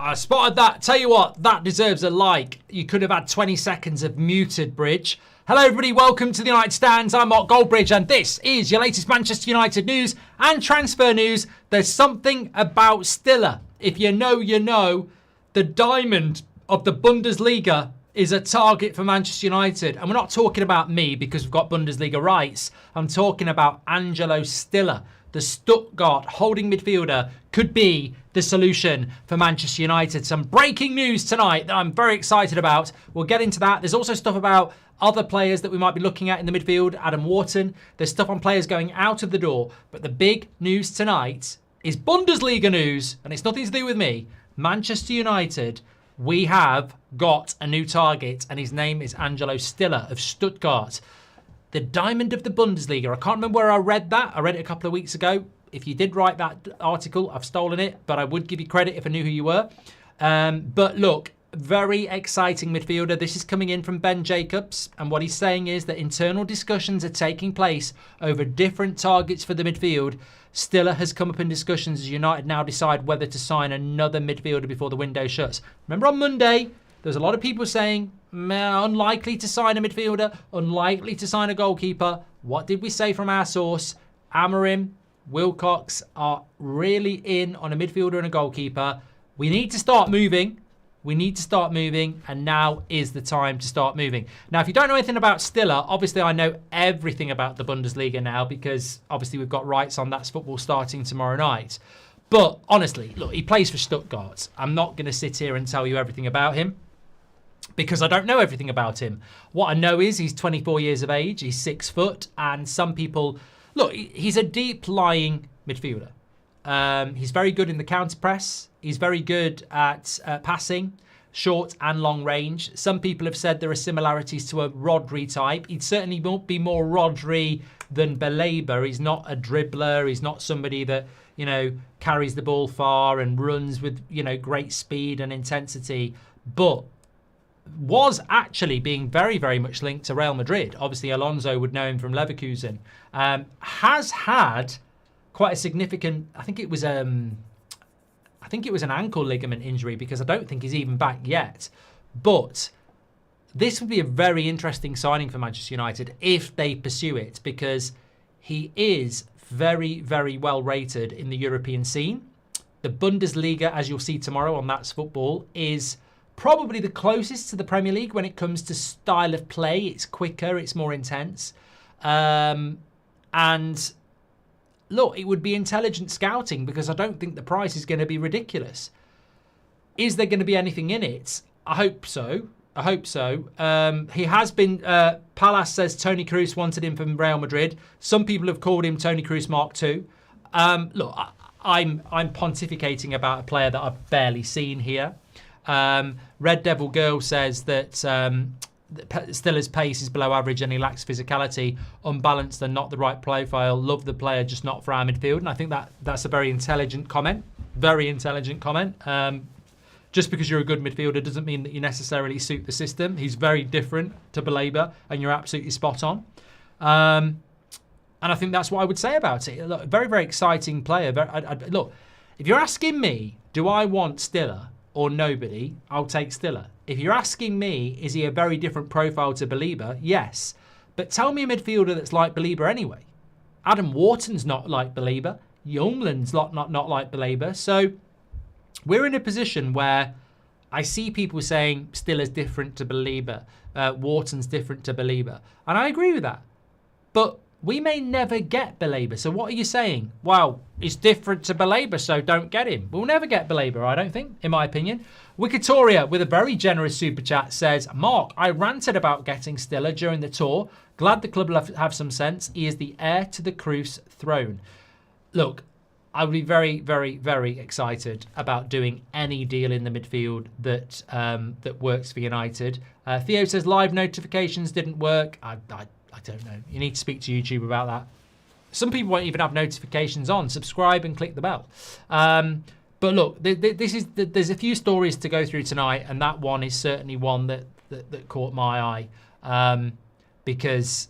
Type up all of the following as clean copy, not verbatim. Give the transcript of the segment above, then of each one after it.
I spotted that. Tell you what, that deserves a like. You could have had 20 seconds of muted bridge. Hello, everybody. Welcome to the United Stands. I'm Goldbridge, and this is your latest Manchester United news and transfer news. There's something about Stiller. If you know, you know. The diamond of the Bundesliga is a target for Manchester United. And we're not talking about me because we've got Bundesliga rights. I'm talking about Angelo Stiller. The Stuttgart holding midfielder could be the solution for Manchester United. Some breaking news tonight that I'm very excited about. We'll get into that. There's also stuff about other players that we might be looking at in the midfield. Adam Wharton. There's stuff on players going out of the door. But the big news tonight is Bundesliga news, and it's nothing to do with me. Manchester United, we have got a new target, and his name is Angelo Stiller of Stuttgart. The diamond of the Bundesliga. I can't remember where I read that. I read it a couple of weeks ago. If you did write that article, I've stolen it, but I would give you credit if I knew who you were. But look, very exciting midfielder. This is coming in from Ben Jacobs, and what he's saying is that internal discussions are taking place over different targets for the midfield. Stiller has come up in discussions as United now decide whether to sign another midfielder before the window shuts. Remember on Monday, there was a lot of people saying, unlikely to sign a midfielder, unlikely to sign a goalkeeper. What did we say from our source? Amorim, Wilcox are really in on a midfielder and a goalkeeper. We need to start moving. We need to start moving, and now is the time to start moving. Now, if you don't know anything about Stiller, obviously I know everything about the Bundesliga now because obviously we've got rights on That's Football starting tomorrow night. But honestly, look, he plays for Stuttgart. I'm not going to sit here and tell you everything about him because I don't know everything about him. What I know is he's 24 years of age, he's 6 foot, and some people... Look, he's a deep-lying midfielder. He's very good in the counter press. He's very good at passing, short and long range. Some people have said there are similarities to a Rodri type. He'd certainly won't be more Rodri than Baleba. He's not a dribbler. He's not somebody that, you know, carries the ball far and runs with, you know, great speed and intensity. But was actually being very, very much linked to Real Madrid. Obviously, Alonso would know him from Leverkusen. Has had quite a significant, I think it was an ankle ligament injury because I don't think he's even back yet. But this would be a very interesting signing for Manchester United if they pursue it because he is very, very well rated in the European scene. The Bundesliga, as you'll see tomorrow on That's Football, is probably the closest to the Premier League when it comes to style of play. It's quicker, it's more intense. And look, it would be intelligent scouting because I don't think the price is going to be ridiculous. Is there going to be anything in it? I hope so. I hope so. He has been... Palace says Toni Kroos wanted him from Real Madrid. Some people have called him Toni Kroos Mark II. Look, I'm pontificating about a player that I've barely seen here. Red Devil Girl says that Stiller's pace is below average and he lacks physicality, unbalanced and not the right profile. Love the player, just not for our midfield. And I think that's a very intelligent comment. Very intelligent comment. Just because you're a good midfielder doesn't mean that you necessarily suit the system. He's very different to Baleba, and you're absolutely spot on. And I think that's what I would say about it. Look, very, very exciting player. Look, if you're asking me, do I want Stiller or nobody, I'll take Stiller. If you're asking me, is he a very different profile to Baleba? Yes. But tell me a midfielder that's like Baleba anyway. Adam Wharton's not like Baleba. Youngland's not like Baleba. So we're in a position where I see people saying Stiller's different to Baleba. Wharton's different to Baleba. And I agree with that. But we may never get Baleba. So what are you saying? Well, he's different to Baleba, so don't get him. We'll never get Baleba, I don't think, in my opinion. Wikitoria, with a very generous super chat, says, Mark, I ranted about getting Stiller during the tour. Glad the club will have some sense. He is the heir to the Kroos throne. Look, I would be very, very, very excited about doing any deal in the midfield that that works for United. Theo says live notifications didn't work. I don't know. You need to speak to YouTube about that. Some people won't even have notifications on. Subscribe and click the bell. But look, there's a few stories to go through tonight, and that one is certainly one that caught my eye because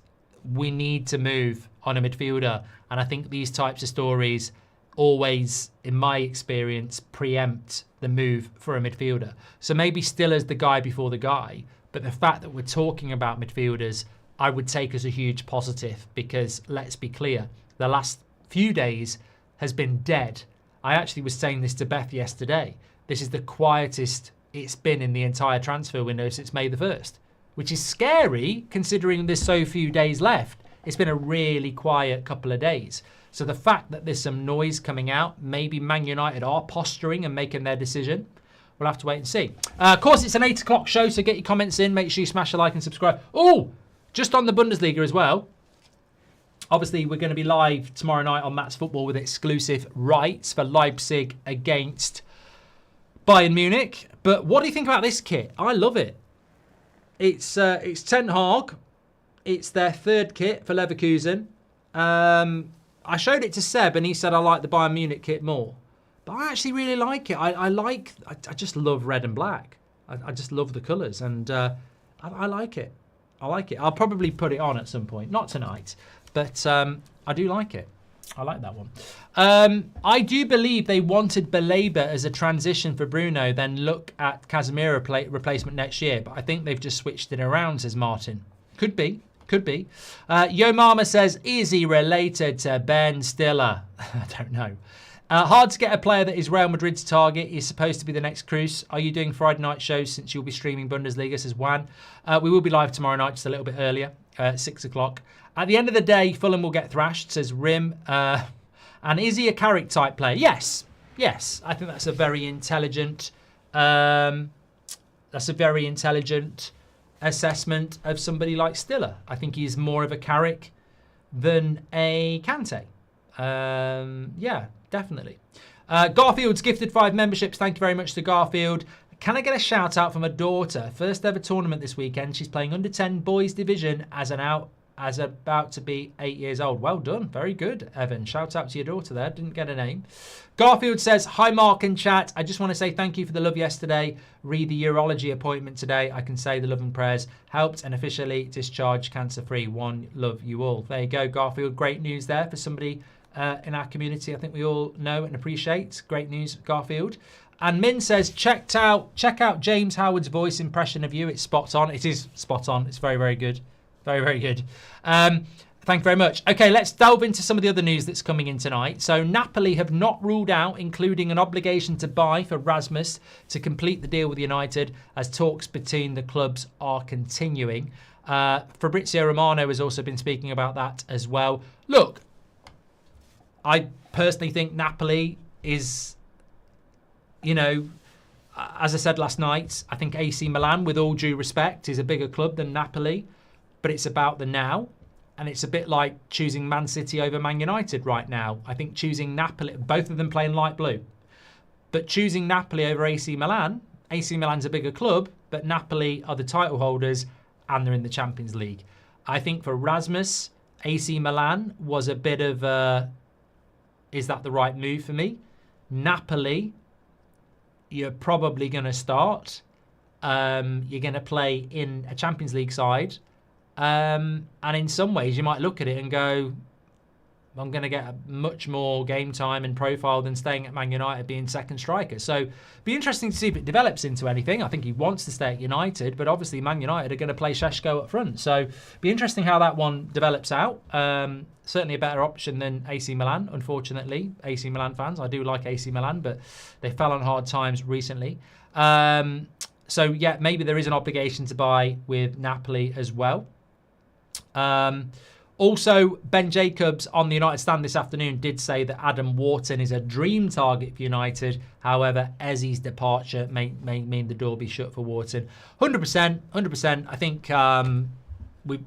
we need to move on a midfielder. And I think these types of stories always, in my experience, preempt the move for a midfielder. So maybe Stiller's the guy before the guy, but the fact that we're talking about midfielders, I would take as a huge positive, because let's be clear, the last few days has been dead. I actually was saying this to Beth yesterday. This is the quietest it's been in the entire transfer window since May the 1st, which is scary considering there's so few days left. It's been a really quiet couple of days. So the fact that there's some noise coming out, maybe Man United are posturing and making their decision. We'll have to wait and see. Of course, it's an 8 o'clock show, so get your comments in. Make sure you smash a like and subscribe. Oh, just on the Bundesliga as well. Obviously, we're going to be live tomorrow night on Matt's Football with exclusive rights for Leipzig against Bayern Munich. But what do you think about this kit? I love it. It's Ten Hag. It's their third kit for Leverkusen. I showed it to Seb and he said I like the Bayern Munich kit more. But I actually really like it. I just love red and black. I just love the colours, and I like it. I like it. I'll probably put it on at some point. Not tonight, but I do like it. I like that one. I do believe they wanted Baleba as a transition for Bruno, then look at Casemiro replacement next year. But I think they've just switched it around, says Martin. Could be. Could be. Yo Mama says, is he related to Ben Stiller? I don't know. Hard to get a player that is Real Madrid's target. He's supposed to be the next Cruz. Are you doing Friday night shows since you'll be streaming Bundesliga, says Juan? We will be live tomorrow night, just a little bit earlier, 6 o'clock. At the end of the day, Fulham will get thrashed, says Rim. And is he a Carrick type player? Yes. Yes. I think that's a very intelligent assessment of somebody like Stiller. I think he's more of a Carrick than a Kante. Yeah, definitely. Garfield's gifted 5 memberships. Thank you very much to Garfield. Can I get a shout out from a daughter? First ever tournament this weekend. She's playing under 10 boys division as about to be 8 years old. Well done. Very good, Evan. Shout out to your daughter there. Didn't get a name. Garfield says, hi, Mark and chat. I just want to say thank you for the love yesterday. Read the urology appointment today. I can say the love and prayers helped and officially discharged cancer-free. One love you all. There you go, Garfield. Great news there for somebody in our community I think we all know and appreciate. Great news, Garfield. And Min says, check out James Howard's voice impression of you. It's spot on. It is spot on. It's very, very good. Very, very good. Thank you very much. Okay, let's delve into some of the other news that's coming in tonight. So Napoli have not ruled out including an obligation to buy for Rasmus to complete the deal with United, as talks between the clubs are continuing. Fabrizio Romano has also been speaking about that as well. Look, I personally think Napoli is, you know, as I said last night, I think AC Milan, with all due respect, is a bigger club than Napoli. But it's about the now. And it's a bit like choosing Man City over Man United right now. I think choosing Napoli, both of them playing light blue. But choosing Napoli over AC Milan's a bigger club, but Napoli are the title holders and they're in the Champions League. I think for Rasmus, AC Milan was a bit of a, is that the right move for me? Napoli, you're probably going to start. You're going to play in a Champions League side. And in some ways, you might look at it and go, I'm going to get a much more game time and profile than staying at Man United being second striker. So it'd be interesting to see if it develops into anything. I think he wants to stay at United, but obviously Man United are going to play Šeško up front. So it'd be interesting how that one develops out. Certainly a better option than AC Milan, unfortunately. AC Milan fans, I do like AC Milan, but they fell on hard times recently. So yeah, maybe there is an obligation to buy with Napoli as well. Also, Ben Jacobs on the United Stand this afternoon did say that Adam Wharton is a dream target for United. However, Eze's departure may mean the door be shut for Wharton. 100%. I think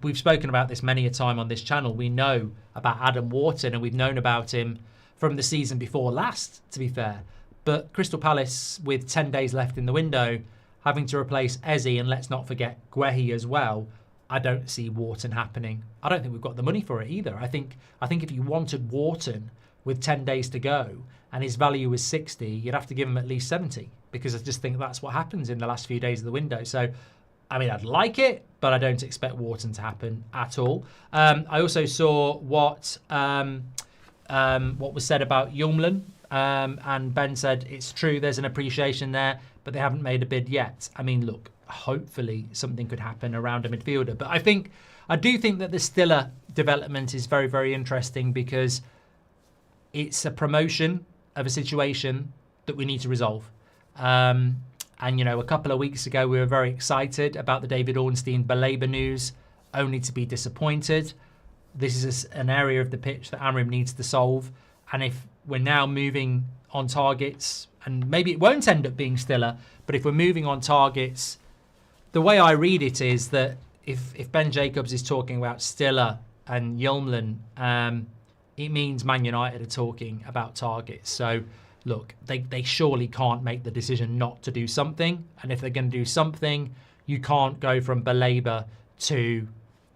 we've spoken about this many a time on this channel. We know about Adam Wharton and we've known about him from the season before last, to be fair. But Crystal Palace, with 10 days left in the window, having to replace Eze, and let's not forget Guehi as well, I don't see Wharton happening. I don't think we've got the money for it either. I think if you wanted Wharton with 10 days to go and his value was 60, you'd have to give him at least 70, because I just think that's what happens in the last few days of the window. So, I mean, I'd like it, but I don't expect Wharton to happen at all. I also saw what what was said about Hojlund, and Ben said it's true, there's an appreciation there, but they haven't made a bid yet. I mean, look, hopefully something could happen around a midfielder. But I do think that the Stiller development is very, very interesting because it's a promotion of a situation that we need to resolve. And, you know, a couple of weeks ago, we were very excited about the David Ornstein Belabor news, only to be disappointed. This is an area of the pitch that Amrim needs to solve. And if we're now moving on targets, and maybe it won't end up being Stiller, but if we're moving on targets, the way I read it is that if Ben Jacobs is talking about Stiller and Hojlund, it means Man United are talking about targets. So, look, they surely can't make the decision not to do something. And if they're going to do something, you can't go from Belabor to,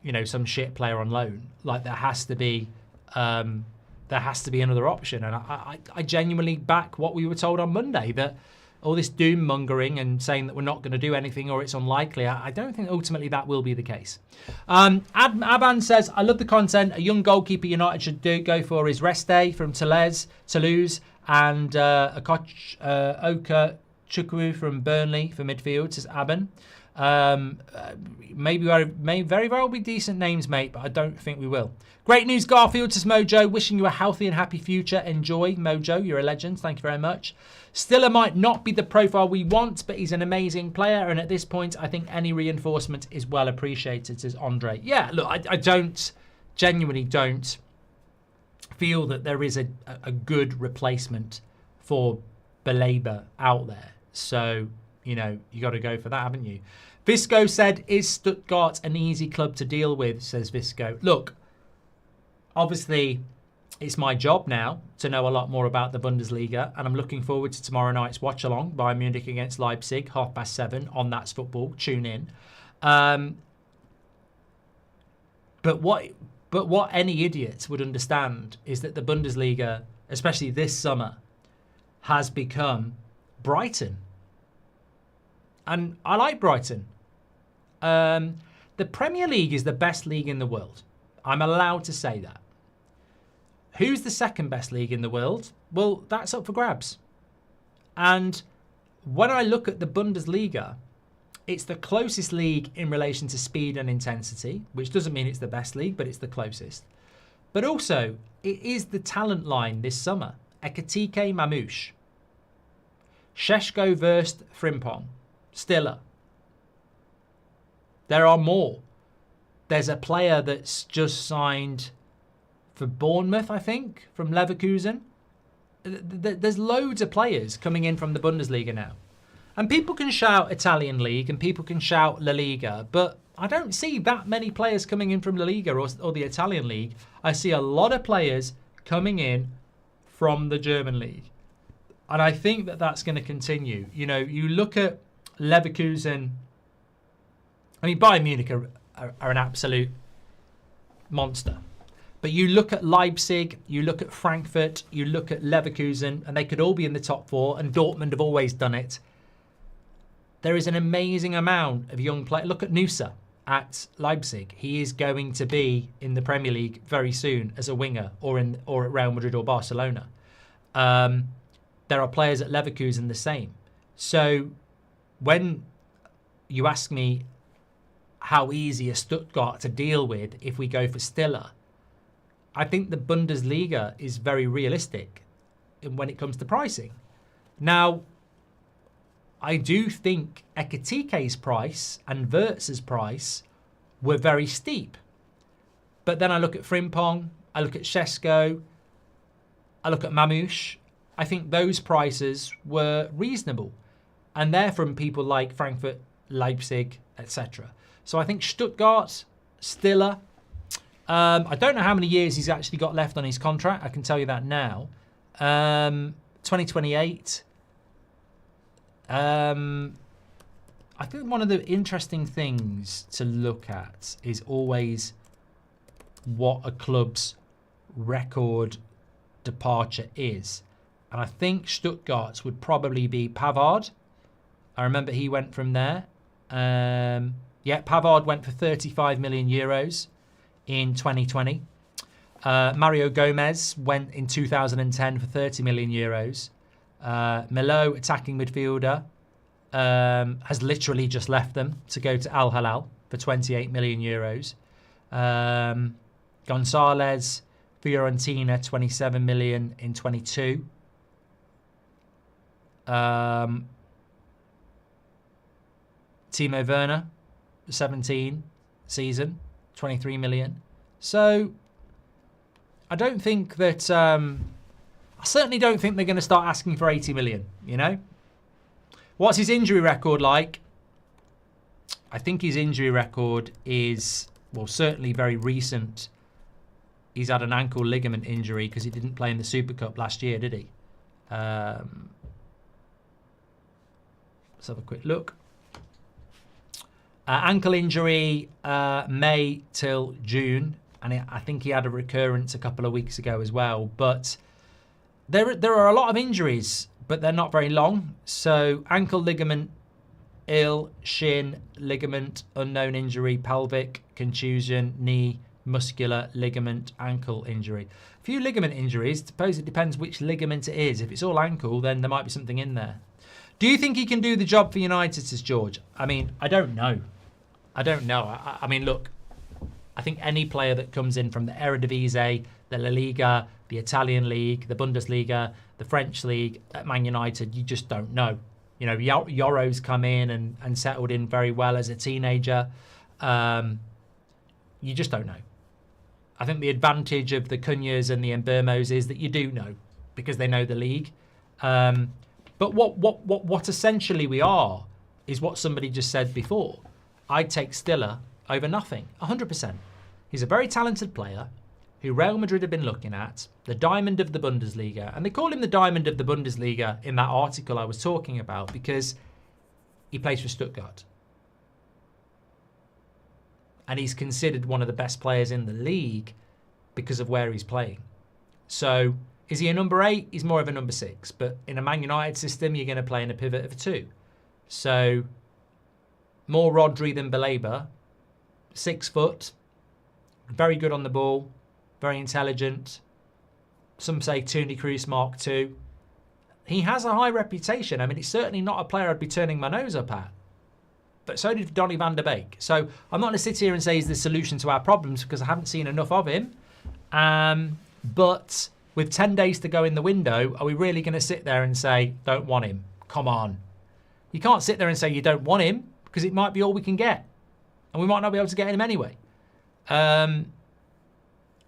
you know, some shit player on loan. Like, there has to be another option. And I genuinely back what we were told on Monday, that all this doom mongering and saying that we're not going to do anything or it's unlikely, I don't think ultimately that will be the case. Aban says, I love the content. A young goalkeeper United should go for is Reste from Toulouse, and Oka Chukwu from Burnley for midfield, says Aban. May very well be decent names, mate, but I don't think we will. Great news, Garfield, says Mojo. Wishing you a healthy and happy future. Enjoy, Mojo. You're a legend. Thank you very much. Stiller might not be the profile we want, but he's an amazing player. And at this point, I think any reinforcement is well appreciated, says Andre. Yeah, look, I genuinely don't feel that there is a good replacement for Belabor out there. So, you know, you got to go for that, haven't you? Visco said, is Stuttgart an easy club to deal with, says Visco. Look, obviously, it's my job now to know a lot more about the Bundesliga, and I'm looking forward to tomorrow night's watch-along, Bayern Munich against Leipzig, 7:30 on That's Football. Tune in. But what any idiot would understand is that the Bundesliga, especially this summer, has become Brighton. And I like Brighton. The Premier League is the best league in the world. I'm allowed to say that. Who's the second best league in the world? Well, that's up for grabs. And when I look at the Bundesliga, it's the closest league in relation to speed and intensity, which doesn't mean it's the best league, but it's the closest. But also, it is the talent line this summer. Ekatike Mamouche, Šeško Verst Frimpong, Stiller. There are more. There's a player that's just signed for Bournemouth, I think, from Leverkusen. There's loads of players coming in from the Bundesliga now. And people can shout Italian League and people can shout La Liga, but I don't see that many players coming in from La Liga or the Italian League. I see a lot of players coming in from the German League. And I think that that's going to continue. You know, you look at Leverkusen. I mean, Bayern Munich are an absolute monster. But you look at Leipzig, you look at Frankfurt, you look at Leverkusen, and they could all be in the top four, and Dortmund have always done it. There is an amazing amount of young players. Look at Nusa at Leipzig. He is going to be in the Premier League very soon as a winger, or at Real Madrid or Barcelona. There are players at Leverkusen the same. So when you ask me how easy is Stuttgart to deal with if we go for Stiller, I think the Bundesliga is very realistic when it comes to pricing. Now, I do think Ekatike's price and Wirtz's price were very steep. But then I look at Frimpong, I look at Šeško, I look at Mamouche. I think those prices were reasonable. And they're from people like Frankfurt, Leipzig, etc. So I think Stuttgart, Stiller. I don't know how many years he's actually got left on his contract. I can tell you that now. 2028. I think one of the interesting things to look at is always what a club's record departure is. And I think Stuttgart's would probably be Pavard. I remember he went from there. Pavard went for 35 million euros in 2020. Mario Gomez went in 2010 for 30 million euros. Melo, attacking midfielder, has literally just left them to go to Al Hilal for 28 million euros. Gonzalez, Fiorentina, 27 million in 22. Timo Werner, 17 season, 23 million. So I don't think that, I certainly don't think they're going to start asking for 80 million, you know? What's his injury record like? I think his injury record is, well, certainly very recent. He's had an ankle ligament injury because he didn't play in the Super Cup last year, did he? Let's have a quick look. Ankle injury, May till June. And I think he had a recurrence a couple of weeks ago as well. But there are a lot of injuries, but they're not very long. So ankle ligament, ill, shin, ligament, unknown injury, pelvic, contusion, knee, muscular, ligament, ankle injury. A few ligament injuries. I suppose it depends which ligament it is. If it's all ankle, then there might be something in there. Do you think he can do the job for United, says George? I mean, I don't know. I mean, look, I think any player that comes in from the Eredivisie, the La Liga, the Italian League, the Bundesliga, the French League, at Man United, you just don't know. You know, Yoro's come in and settled in very well as a teenager. You just don't know. I think the advantage of the Cunhas and the Mbermos is that you do know because they know the league. But what essentially we are is what somebody just said before. I'd take Stiller over nothing, 100%. He's a very talented player who Real Madrid have been looking at, the diamond of the Bundesliga. And they call him the diamond of the Bundesliga in that article I was talking about because he plays for Stuttgart. And he's considered one of the best players in the league because of where he's playing. So is he a number 8? He's more of a number 6. But in a Man United system, you're going to play in a pivot of a 2. So more Rodri than Baleba. 6 foot. Very good on the ball. Very intelligent. Some say Toni Kroos Mark II. He has a high reputation. I mean, it's certainly not a player I'd be turning my nose up at. But so did Donny van der Beek. So I'm not going to sit here and say he's the solution to our problems because I haven't seen enough of him. But with 10 days to go in the window, are we really going to sit there and say, don't want him? Come on. You can't sit there and say you don't want him because it might be all we can get. And we might not be able to get him anyway.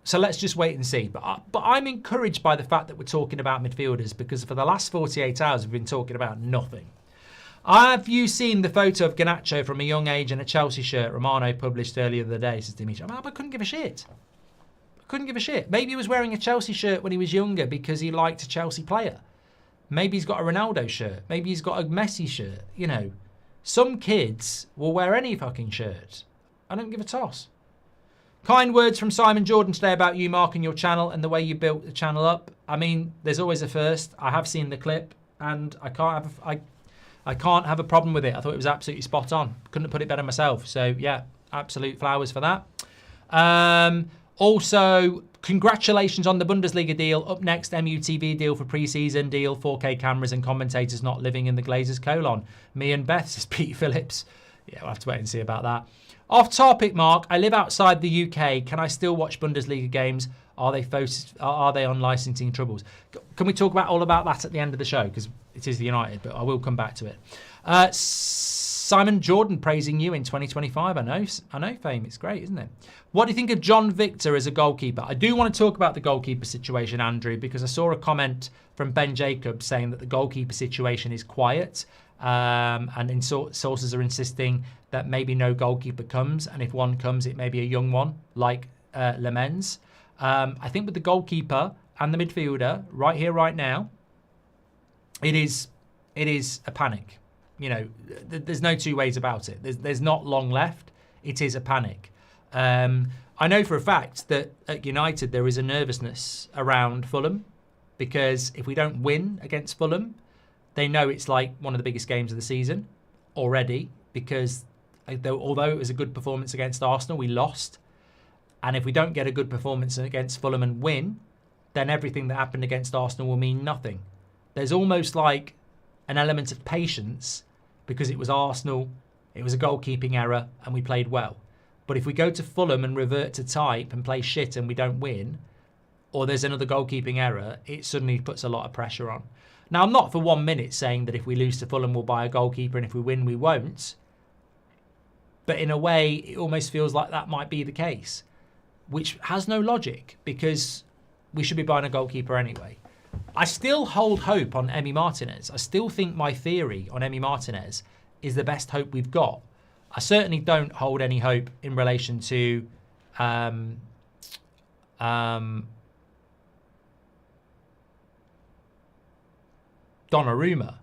So let's just wait and see. But I'm encouraged by the fact that we're talking about midfielders because for the last 48 hours, we've been talking about nothing. Have you seen the photo of Garnacho from a young age in a Chelsea shirt Romano published earlier the day, says Dimitri? I couldn't give a shit. Maybe he was wearing a Chelsea shirt when he was younger because he liked a Chelsea player. Maybe he's got a Ronaldo shirt. Maybe he's got a Messi shirt. You know, some kids will wear any fucking shirt. I don't give a toss. Kind words from Simon Jordan today about you, Mark, and your channel and the way you built the channel up. I mean, there's always a first. I have seen the clip and I can't have a problem with it. I thought it was absolutely spot on. Couldn't have put it better myself. So, yeah, absolute flowers for that. Also, congratulations on the Bundesliga deal. Up next, MUTV deal for pre-season deal, 4K cameras and commentators not living in the Glazers colon. Me and Beth, says Pete Phillips. Yeah, we'll have to wait and see about that. Off topic, Mark. I live outside the UK. Can I still watch Bundesliga games? Are they on licensing troubles? Can we talk about all about that at the end of the show? Because it is the United, but I will come back to it. Simon Jordan praising you in 2025. I know, Fame. It's great, isn't it? What do you think of John Victor as a goalkeeper? I do want to talk about the goalkeeper situation, Andrew, because I saw a comment from Ben Jacobs saying that the goalkeeper situation is quiet. And sources are insisting that maybe no goalkeeper comes. And if one comes, it may be a young one like Lemens. I think with the goalkeeper and the midfielder right here, right now, it is a panic. You know, there's no two ways about it. There's not long left. It is a panic. I know for a fact that at United there is a nervousness around Fulham because if we don't win against Fulham, they know it's like one of the biggest games of the season already because although it was a good performance against Arsenal, we lost. And if we don't get a good performance against Fulham and win, then everything that happened against Arsenal will mean nothing. There's almost like an element of patience because it was Arsenal, it was a goalkeeping error, and we played well. But if we go to Fulham and revert to type and play shit and we don't win, or there's another goalkeeping error, it suddenly puts a lot of pressure on. Now, I'm not for 1 minute saying that if we lose to Fulham, we'll buy a goalkeeper, and if we win, we won't. But in a way, it almost feels like that might be the case, which has no logic because we should be buying a goalkeeper anyway. I still hold hope on Emi Martinez. I still think my theory on Emi Martinez is the best hope we've got. I certainly don't hold any hope in relation to Donnarumma.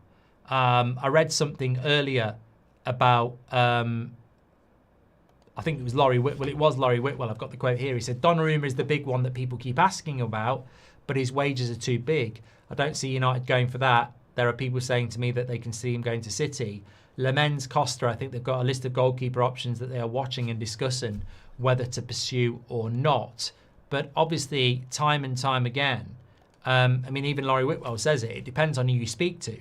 I read something earlier about, I think it was Laurie Whitwell. It was Laurie Whitwell. I've got the quote here. He said, Donnarumma is the big one that people keep asking about, but his wages are too big. I don't see United going for that. There are people saying to me that they can see him going to City. Lemens, Costa, I think they've got a list of goalkeeper options that they are watching and discussing whether to pursue or not. But obviously, time and time again, I mean, even Laurie Whitwell says it. It depends on who you speak to.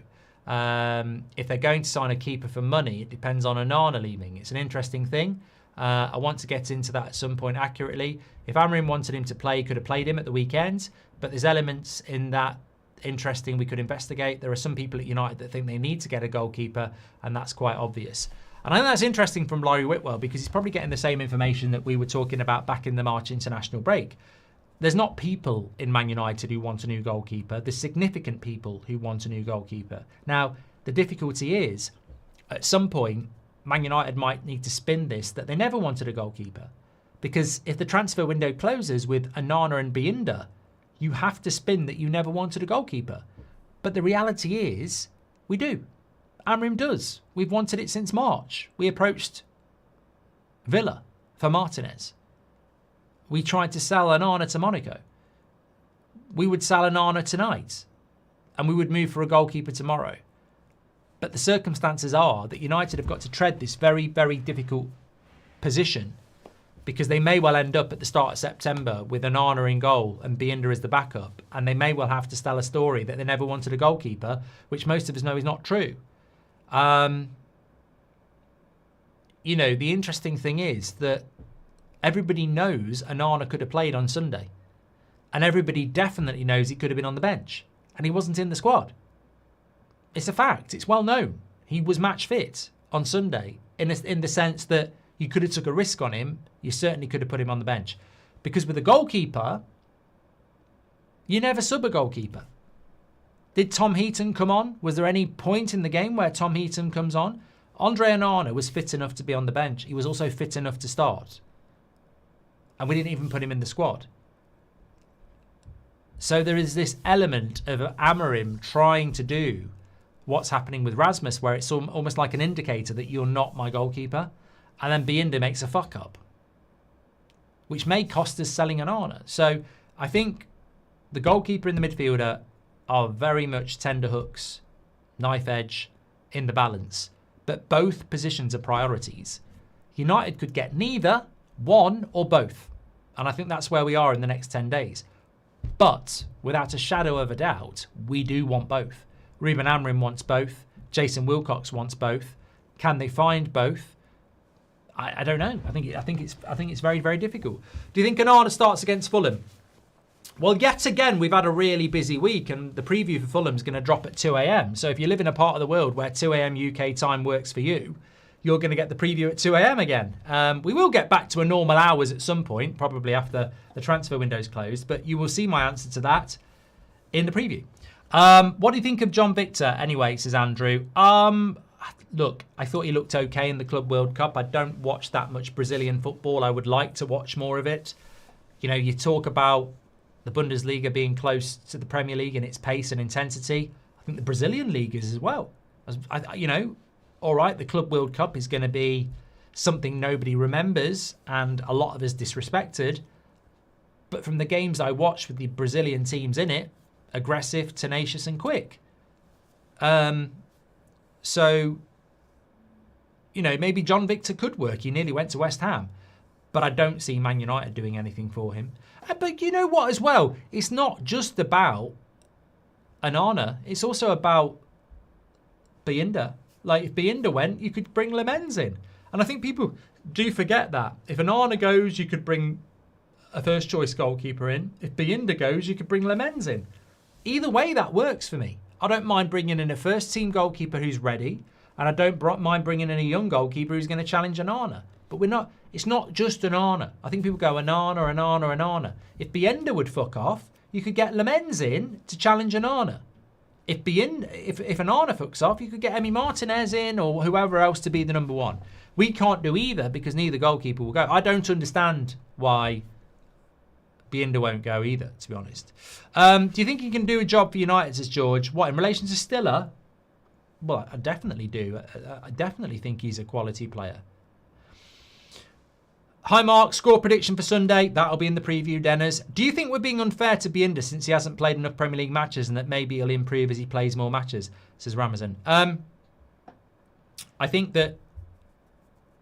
If they're going to sign a keeper for money, it depends on Onana leaving. It's an interesting thing. I want to get into that at some point accurately. If Amorim wanted him to play, he could have played him at the weekend. But there's elements in that interesting we could investigate. There are some people at United that think they need to get a goalkeeper, and that's quite obvious. And I think that's interesting from Laurie Whitwell because he's probably getting the same information that we were talking about back in the March international break. There's not people in Man United who want a new goalkeeper. There's significant people who want a new goalkeeper. Now, the difficulty is, at some point, Man United might need to spin this that they never wanted a goalkeeper. Because if the transfer window closes with Onana and Binder, you have to spin that you never wanted a goalkeeper. But the reality is, we do. Amorim does. We've wanted it since March. We approached Villa for Martinez. We tried to sell Onana to Monaco. We would sell Onana tonight. And we would move for a goalkeeper tomorrow. But the circumstances are that United have got to tread this very, very difficult position because they may well end up at the start of September with Onana in goal and Binder as the backup, and they may well have to tell a story that they never wanted a goalkeeper, which most of us know is not true. You know, the interesting thing is that everybody knows Onana could have played on Sunday, and everybody definitely knows he could have been on the bench, and he wasn't in the squad. It's a fact. It's well known. He was match fit on Sunday in the sense that you could have took a risk on him. You certainly could have put him on the bench. Because with a goalkeeper, you never sub a goalkeeper. Did Tom Heaton come on? Was there any point in the game where Tom Heaton comes on? Andre Onana was fit enough to be on the bench. He was also fit enough to start. And we didn't even put him in the squad. So there is this element of Amorim trying to do what's happening with Rasmus, where it's almost like an indicator that you're not my goalkeeper. And then Binder makes a fuck up, which may cost us selling Onana. So I think the goalkeeper and the midfielder are very much tender hooks, knife edge in the balance. But both positions are priorities. United could get neither, one or both. And I think that's where we are in the next 10 days. But without a shadow of a doubt, we do want both. Ruben Amorim wants both. Jason Wilcox wants both. Can they find both? I don't know. I think it's very, very difficult. Do you think Onana starts against Fulham? Well, yet again, we've had a really busy week, and the preview for Fulham is going to drop at 2 a.m. So if you live in a part of the world where 2 a.m. UK time works for you, you're going to get the preview at 2 a.m. again. We will get back to a normal hours at some point, probably after the transfer window's closed, but you will see my answer to that in the preview. What do you think of John Victor anyway, says Andrew? Look, I thought he looked okay in the Club World Cup. I don't watch that much Brazilian football. I would like to watch more of it. You know, you talk about the Bundesliga being close to the Premier League in its pace and intensity. I think the Brazilian league is as well. You know, all right, the Club World Cup is going to be something nobody remembers and a lot of us disrespected. But from the games I watched with the Brazilian teams in it, aggressive, tenacious and quick. So, you know, maybe John Victor could work. He nearly went to West Ham. but I don't see Man United doing anything for him. But you know what as well? It's not just about Onana. It's also about Bayinda. Like, if Bayinda went, you could bring Lemens in. And I think people do forget that. If Onana goes, you could bring a first-choice goalkeeper in. If Bayinda goes, you could bring Lemens in. Either way, that works for me. I don't mind bringing in a first-team goalkeeper who's ready, and I don't mind bringing in a young goalkeeper who's going to challenge Onana. But we're not. It's not just Onana. I think people go Onana. If Bayinda would fuck off, you could get Lemens in to challenge Onana. If Onana fucks off, you could get Emi Martinez in or whoever else to be the number one. We can't do either because neither goalkeeper will go. I don't understand why Bayinda won't go either, to be honest. Do you think he can do a job for United, says George? What, in relation to Stiller? Well, I definitely do. I definitely think he's a quality player. Hi, Mark. Score prediction for Sunday. That'll be in the preview, Denners. Do you think we're being unfair to Bayinda since he hasn't played enough Premier League matches and that maybe he'll improve as he plays more matches, says Ramazan? I think that...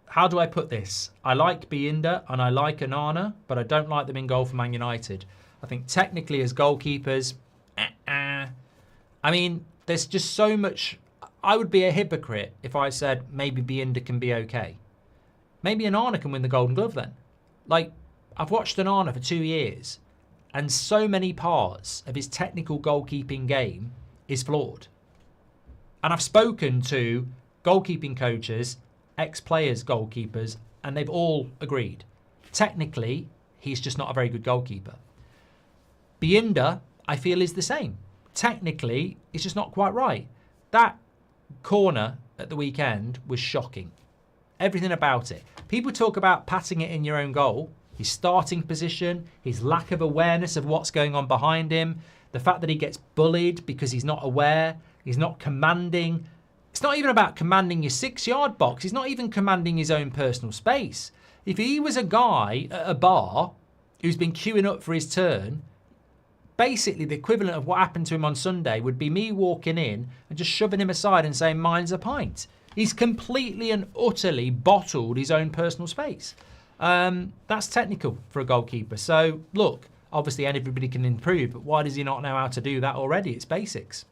How do I put this? I like Bayinda and I like Onana, but I don't like them in goal for Man United. I think technically as goalkeepers... I mean, there's just so much... I would be a hypocrite if I said maybe Bayinda can be okay. Maybe Onana can win the Golden Glove then. Like, I've watched Onana for 2 years and so many parts of his technical goalkeeping game is flawed. And I've spoken to goalkeeping coaches, ex-players, goalkeepers, and they've all agreed. Technically, he's just not a very good goalkeeper. Bayinda, I feel, is the same. Technically, it's just not quite right. That corner at the weekend was shocking. Everything about it. People talk about patting it in your own goal. His starting position, his lack of awareness of what's going on behind him, the fact that he gets bullied because he's not aware, he's not commanding. It's not even about commanding your 6-yard box. He's not even commanding his own personal space. If he was a guy at a bar who's been queuing up for his turn, basically the equivalent of what happened to him on Sunday would be me walking in and just shoving him aside and saying, mine's a pint. He's completely and utterly bottled his own personal space. That's technical for a goalkeeper. So, look, obviously everybody can improve, but why does he not know how to do that already? It's basics.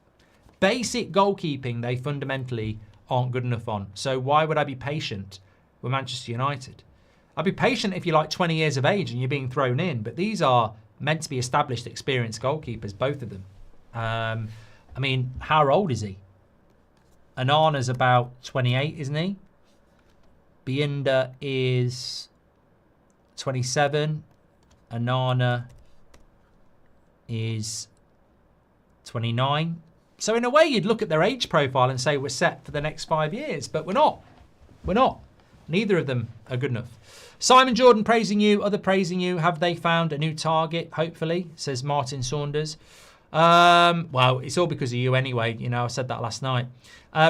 Basic goalkeeping, they fundamentally aren't good enough on. So why would I be patient with Manchester United? I'd be patient if you're like 20 years of age and you're being thrown in, but these are meant to be established, experienced goalkeepers, both of them. I mean, how old is he? Onana's about 28, isn't he? Bayinda is 27. Onana is 29. So in a way, you'd look at their age profile and say we're set for the next 5 years, but we're not. We're not. Neither of them are good enough. Simon Jordan praising you, other praising you. Have they found a new target, hopefully, says Martin Saunders. Well, it's all because of you anyway. You know, I said that last night.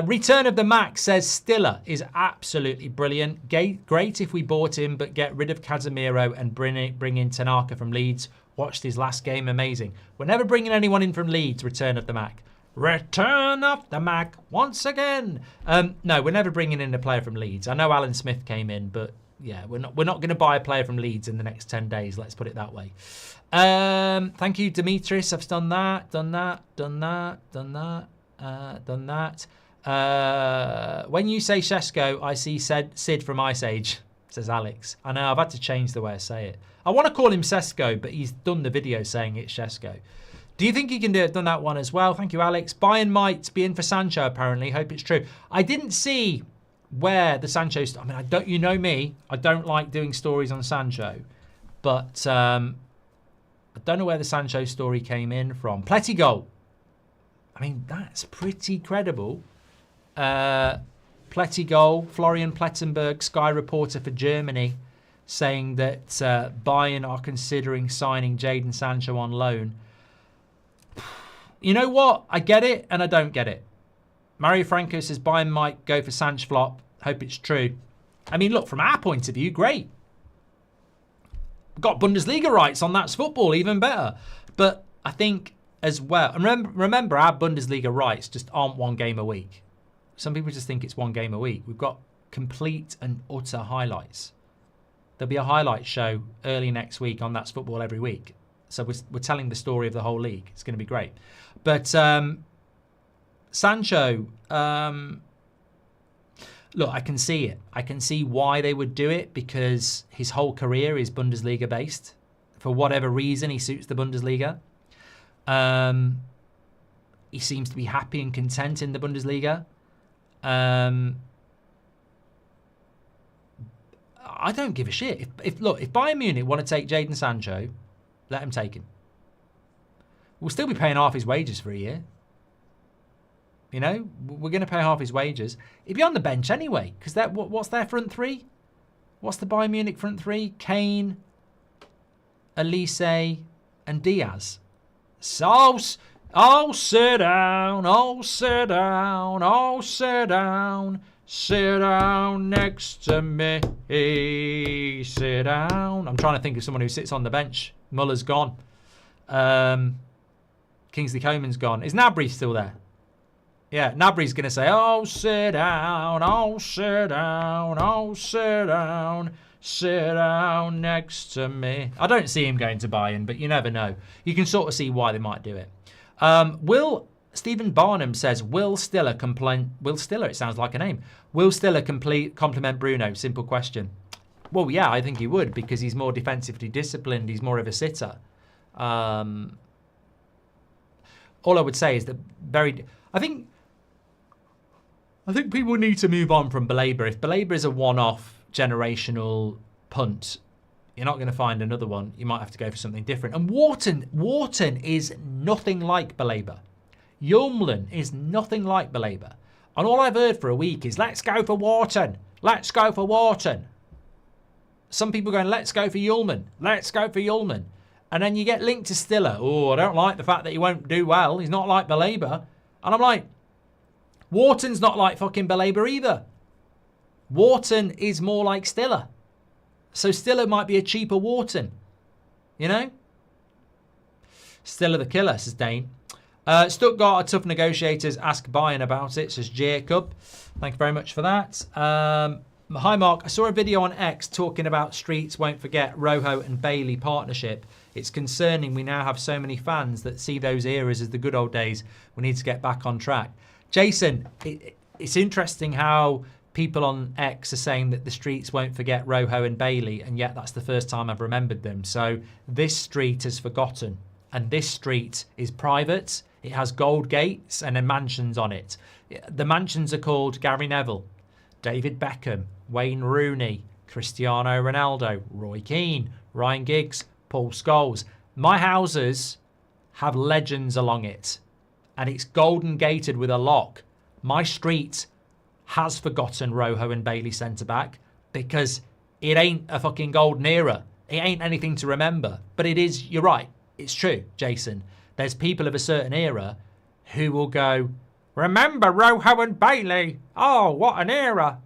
Return of the Mac says Stiller is absolutely brilliant. Great if we bought him, but get rid of Casemiro and bring in Tanaka from Leeds. Watched his last game, amazing. We're never bringing anyone in from Leeds, Return of the Mac. Return of the Mac once again. No, we're never bringing in a player from Leeds. I know Alan Smith came in, but yeah, we're not going to buy a player from Leeds in the next 10 days. Let's put it that way. Thank you, Demetrius. I've done that. When you say Shesko, I see Sid from Ice Age, says Alex. I know, I've had to change the way I say it. I want to call him Sesko, but he's done the video saying it's Shesko. Do you think he can do it? Done that one as well. Thank you, Alex. Bayern might be in for Sancho, apparently. Hope it's true. I didn't see where the Sancho... I mean, you know me. I don't like doing stories on Sancho. But I don't know where the Sancho story came in from. Plettigol. I mean, that's pretty credible. Plettigol, Florian Plettenberg, Sky reporter for Germany, saying that Bayern are considering signing Jadon Sancho on loan. You know what? I get it and I don't get it. Mario Franco says Bayern might go for Sanch flop. Hope it's true. I mean, look, from our point of view, great. Got Bundesliga rights on That's Football, even better. But I think as well, and remember our Bundesliga rights just aren't one game a week. Some people just think it's one game a week. We've got complete and utter highlights. There'll be a highlight show early next week on That's Football Every Week. So we're telling the story of the whole league. It's going to be great. But Sancho, look, I can see it. I can see why they would do it, because his whole career is Bundesliga based. For whatever reason, he suits the Bundesliga. He seems to be happy and content in the Bundesliga. I don't give a shit. If Bayern Munich want to take Jadon Sancho, let him take him. We'll still be paying half his wages for a year. You know, we're going to pay half his wages. He'd be on the bench anyway, because what's their front three? What's the Bayern Munich front three? Kane, Elise, and Diaz. So, sit down, sit down, sit down. Sit down next to me. Sit down. I'm trying to think of someone who sits on the bench. Muller's gone. Kingsley Coman's gone. Is Gnabry still there? Yeah, Gnabry's going to say, sit down, sit down, sit down. Sit down next to me. I don't see him going to Bayern, but you never know. You can sort of see why they might do it. Stephen Barnum says, Will Stiller, it sounds like a name. Will Stiller compliment Bruno? Simple question. Well, yeah, I think he would, because he's more defensively disciplined. He's more of a sitter. All I would say is that I think people need to move on from Baleba. If Baleba is a one-off generational punt, you're not going to find another one. You might have to go for something different. And Wharton is nothing like Baleba. Yulmlin is nothing like Baleba. And all I've heard for a week is, let's go for Wharton. Let's go for Wharton. Some people going, let's go for Yulman. Let's go for Yulman. And then you get linked to Stiller. Oh, I don't like the fact that he won't do well. He's not like Baleba. And I'm like, Wharton's not like fucking Baleba either. Wharton is more like Stiller. So Stiller might be a cheaper Wharton. You know? Stiller the killer, says Dane. Stuttgart are tough negotiators. Ask Bayern about it, says Jacob. Thank you very much for that. Hi, Mark. I saw a video on X talking about Streets Won't Forget Rojo and Bailey partnership. It's concerning we now have so many fans that see those eras as the good old days. We need to get back on track. Jason, it's interesting how people on X are saying that the Streets won't forget Rojo and Bailey, and yet that's the first time I've remembered them. So this street has forgotten, and this street is private. It has gold gates and then mansions on it. The mansions are called Gary Neville, David Beckham, Wayne Rooney, Cristiano Ronaldo, Roy Keane, Ryan Giggs, Paul Scholes. My houses have legends along it, and it's golden gated with a lock. My street has forgotten Rojo and Bailey centre-back because it ain't a fucking golden era. It ain't anything to remember. But it is, you're right, it's true, Jason. There's people of a certain era who will go, remember Rojo and Bailey? Oh, what an era.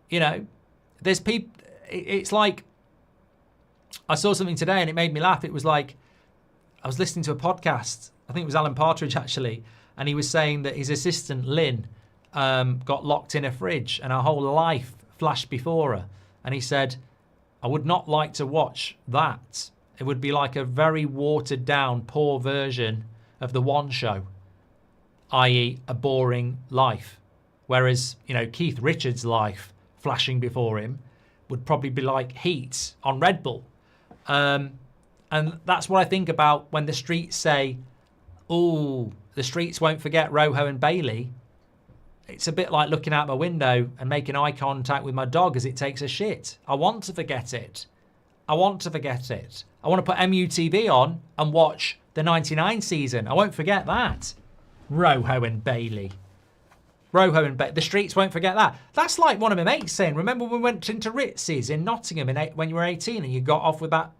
You know, there's people, it's like, I saw something today and it made me laugh. It was like, I was listening to a podcast, I think it was Alan Partridge actually, and he was saying that his assistant, Lynn, got locked in a fridge and her whole life flashed before her. And he said, I would not like to watch that. It would be like a very watered down, poor version of The One Show, i.e. a boring life. Whereas, you know, Keith Richards' life flashing before him would probably be like Heat on Red Bull. And that's what I think about when the streets say, oh, the streets won't forget Rojo and Bailey. It's a bit like looking out my window and making eye contact with my dog as it takes a shit. I want to forget it. I want to forget it. I want to put MUTV on and watch the 99 season. I won't forget that. Rojo and Bailey. Rojo and Bailey. The streets won't forget that. That's like one of my mates saying, remember when we went into Ritz's in Nottingham when you were 18 and you got off with that,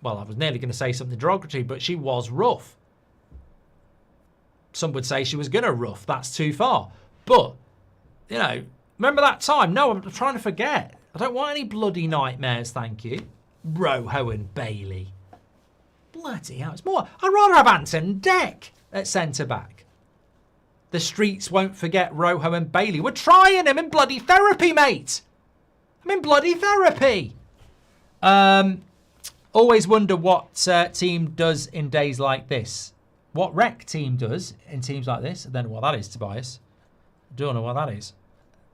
well, I was nearly going to say something derogatory, but she was rough. Some would say she was going to rough. That's too far. But, you know, remember that time? No, I'm trying to forget. I don't want any bloody nightmares, thank you. Rojo and Bailey. Bloody hell. It's more. I'd rather have Anton Deck at centre-back. The streets won't forget Rojo and Bailey. We're trying him in bloody therapy, mate. I'm in bloody therapy. Always wonder what team does in days like this. What rec team does in teams like this. I don't know what that is, Tobias. Don't know what that is.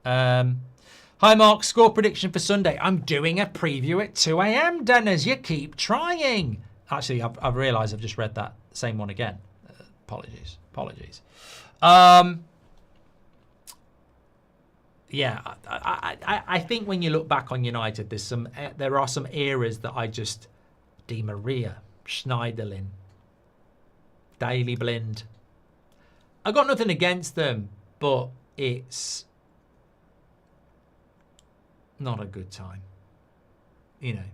Hi, Mark. Score prediction for Sunday. I'm doing a preview at 2 a.m, Dennis. You keep trying. Actually, I've realised I've just read that same one again. Apologies. Yeah, I think when you look back on United, there are some eras that I just... Di Maria, Schneiderlin, Daley Blind. I got nothing against them, but it's not a good time. You know.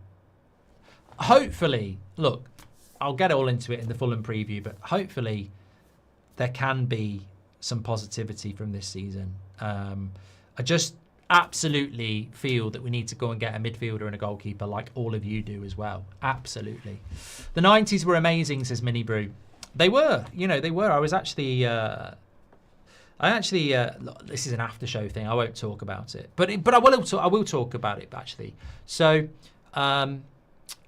Hopefully, look, I'll get all into it in the Fulham preview, but hopefully there can be some positivity from this season. I just absolutely feel that we need to go and get a midfielder and a goalkeeper like all of you do as well. Absolutely. The 90s were amazing, says Mini Brew. They were, they were. I was actually... this is an after-show thing. I won't talk about it. But I will talk about it, actually. So, I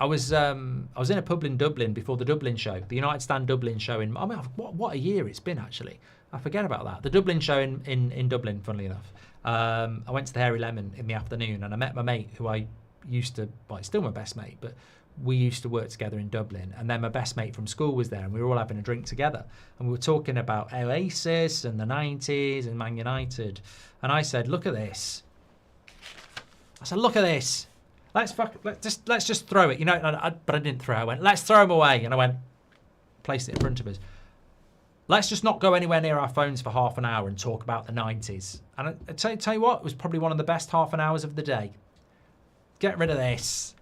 was in a pub in Dublin before the Dublin show, the United Stand Dublin show. What a year it's been, actually. I forget about that. The Dublin show in Dublin, funnily enough. I went to the Hairy Lemon in the afternoon and I met my mate who I used to, well, he's still my best mate, but we used to work together in Dublin. And then my best mate from school was there and we were all having a drink together. And we were talking about Oasis and the 90s and Man United. And I said, look at this. Let's just throw it. But I didn't throw it. I went, let's throw them away. And I went, placed it in front of us. Let's just not go anywhere near our phones for half an hour and talk about the 90s. And I tell you what, it was probably one of the best half an hours of the day. Get rid of this.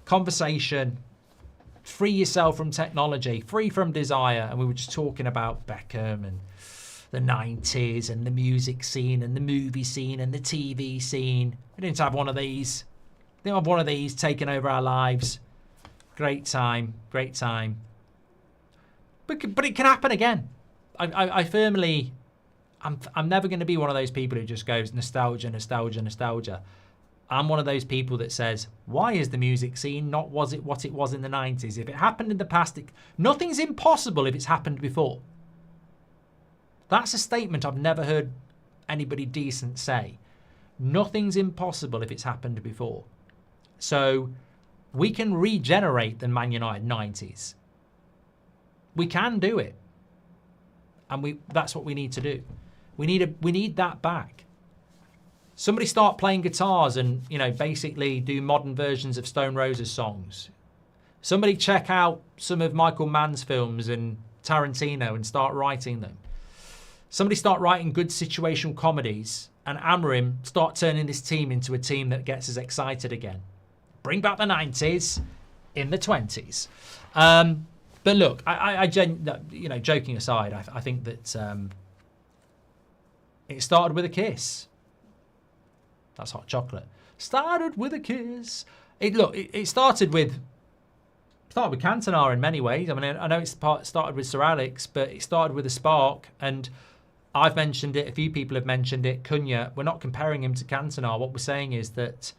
Conversation. Free yourself from technology. Free from desire. And we were just talking about Beckham and the 90s and the music scene and the movie scene and the TV scene. We didn't have one of these. We didn't have one of these taking over our lives. Great time. But it can happen again. I firmly, I'm never going to be one of those people who just goes nostalgia. I'm one of those people that says, why is the music scene not what it was in the 90s? If it happened in the past, nothing's impossible if it's happened before. That's a statement I've never heard anybody decent say. Nothing's impossible if it's happened before. So we can regenerate the Man United 90s. We can do it. And that's what we need to do. We need that back. Somebody start playing guitars and, basically do modern versions of Stone Roses songs. Somebody check out some of Michael Mann's films and Tarantino and start writing them. Somebody start writing good situational comedies and Amorim start turning this team into a team that gets us excited again. Bring back the 90s in the 20s. But look, joking aside, I think that it started with a kiss. That's hot chocolate. Started with a kiss. It started with Cantona in many ways. I mean, I know it started with Sir Alex, but it started with a spark. And I've mentioned it. A few people have mentioned it. Cunha. We're not comparing him to Cantona. What we're saying is that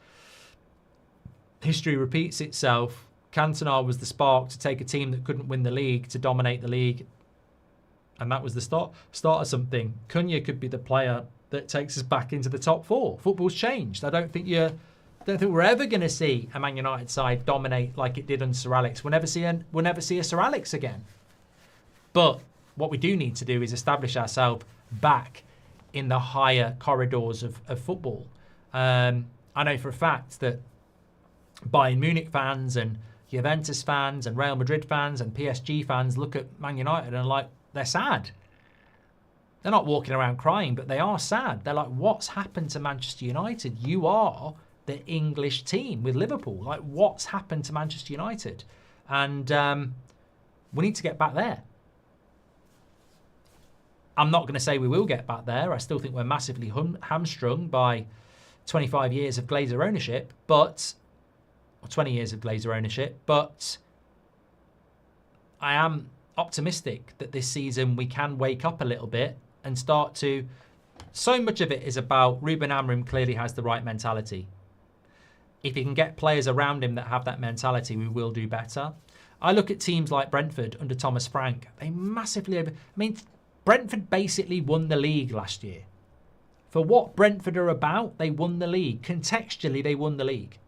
history repeats itself. Cantona was the spark to take a team that couldn't win the league to dominate the league, and that was the start of something. Cunha could be the player that takes us back into the top four. Football's changed. I don't think we're ever going to see a Man United side dominate like it did under Sir Alex. We'll never see a Sir Alex again. But what we do need to do is establish ourselves back in the higher corridors of football. I know for a fact that Bayern Munich fans and Juventus fans and Real Madrid fans and PSG fans look at Man United and they're sad. They're not walking around crying, but they are sad. They're like, what's happened to Manchester United? You are the English team with Liverpool. Like, what's happened to Manchester United? And we need to get back there. I'm not going to say we will get back there. I still think we're massively hamstrung by 25 years of Glazer ownership, or 20 years of Glazer ownership, but I am optimistic that this season we can wake up a little bit and start to... So much of it is about Ruben Amorim clearly has the right mentality. if he can get players around him that have that mentality, we will do better. I look at teams like Brentford under Thomas Frank. They massively over... I mean, Brentford basically won the league last year. For what Brentford are about, they won the league. Contextually, they won the league.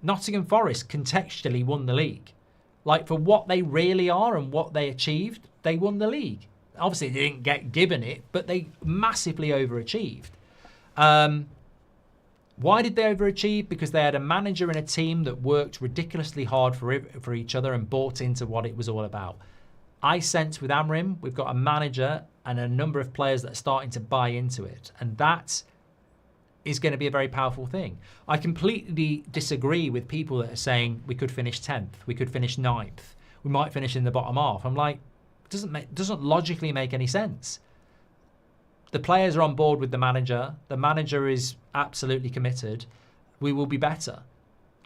Nottingham Forest contextually won the league. Like, for what they really are and what they achieved, they won the league. Obviously, they didn't get given it, but they massively overachieved. Why did they overachieve? Because they had a manager and a team that worked ridiculously hard for each other and bought into what it was all about. I sense with Amrim, we've got a manager and a number of players that are starting to buy into it. And that is going to be a very powerful thing. I completely disagree with people that are saying we could finish 10th, we could finish 9th, we might finish in the bottom half. I'm like, it doesn't logically make any sense. The players are on board with the manager. The manager is absolutely committed. We will be better.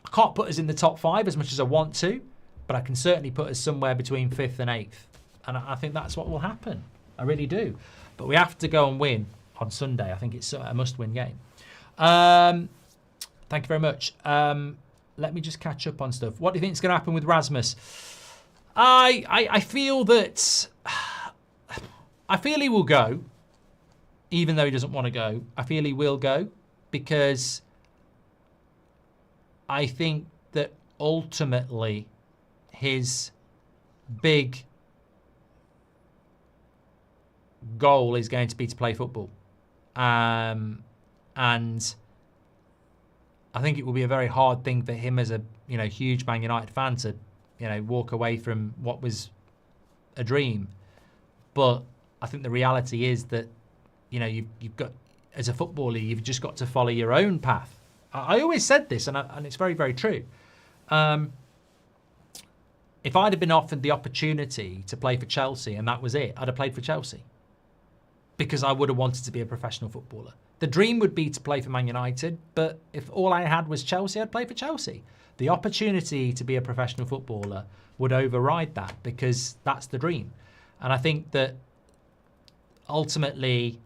I can't put us in the top 5 as much as I want to, but I can certainly put us somewhere between 5th and 8th. And I think that's what will happen. I really do. But we have to go and win on Sunday. I think it's a must-win game. Thank you very much. Let me just catch up on stuff. What do you think is going to happen with Rasmus? I feel that... I feel he will go. Even though he doesn't want to go, I feel he will go because I think that ultimately his big goal is going to be to play football. And I think it will be a very hard thing for him as a huge Man United fan to walk away from what was a dream. But I think the reality is that you've got, as a footballer, you've just got to follow your own path. I always said this, and it's very, very true. If I'd have been offered the opportunity to play for Chelsea and that was it, I'd have played for Chelsea because I would have wanted to be a professional footballer. The dream would be to play for Man United, but if all I had was Chelsea, I'd play for Chelsea. The opportunity to be a professional footballer would override that because that's the dream. And I think that ultimately,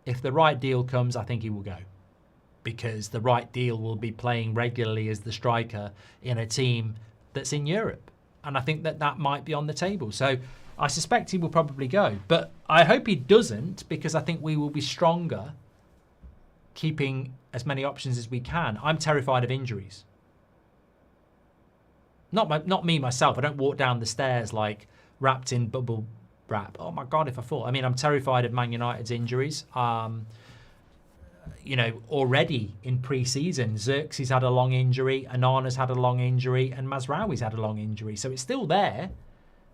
if the right deal comes, I think he will go because the right deal will be playing regularly as the striker in a team that's in Europe. And I think that might be on the table. So I suspect he will probably go. But I hope he doesn't because I think we will be stronger keeping as many options as we can. I'm terrified of injuries. Not me, myself. I don't walk down the stairs like wrapped in bubble wrap. Oh my God, if I fall. I mean, I'm terrified of Man United's injuries. Already in pre-season, Xerxes had a long injury, Anana's had a long injury, and Mazraoui's had a long injury. So it's still there.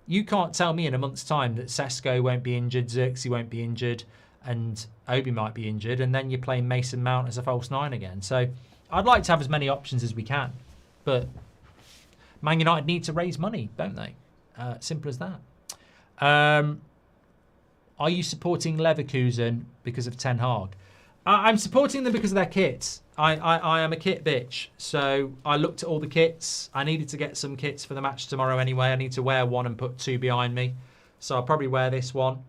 You can't tell me in a month's time that Sesko won't be injured, Xerxes won't be injured, and Obi might be injured, and then you're playing Mason Mount as a false 9 again. So I'd like to have as many options as we can. But Man United need to raise money, don't they? Simple as that. Are you supporting Leverkusen because of Ten Hag? I'm supporting them because of their kits. I am a kit bitch. So I looked at all the kits. I needed to get some kits for the match tomorrow anyway. I need to wear one and put 2 behind me. So I'll probably wear this one.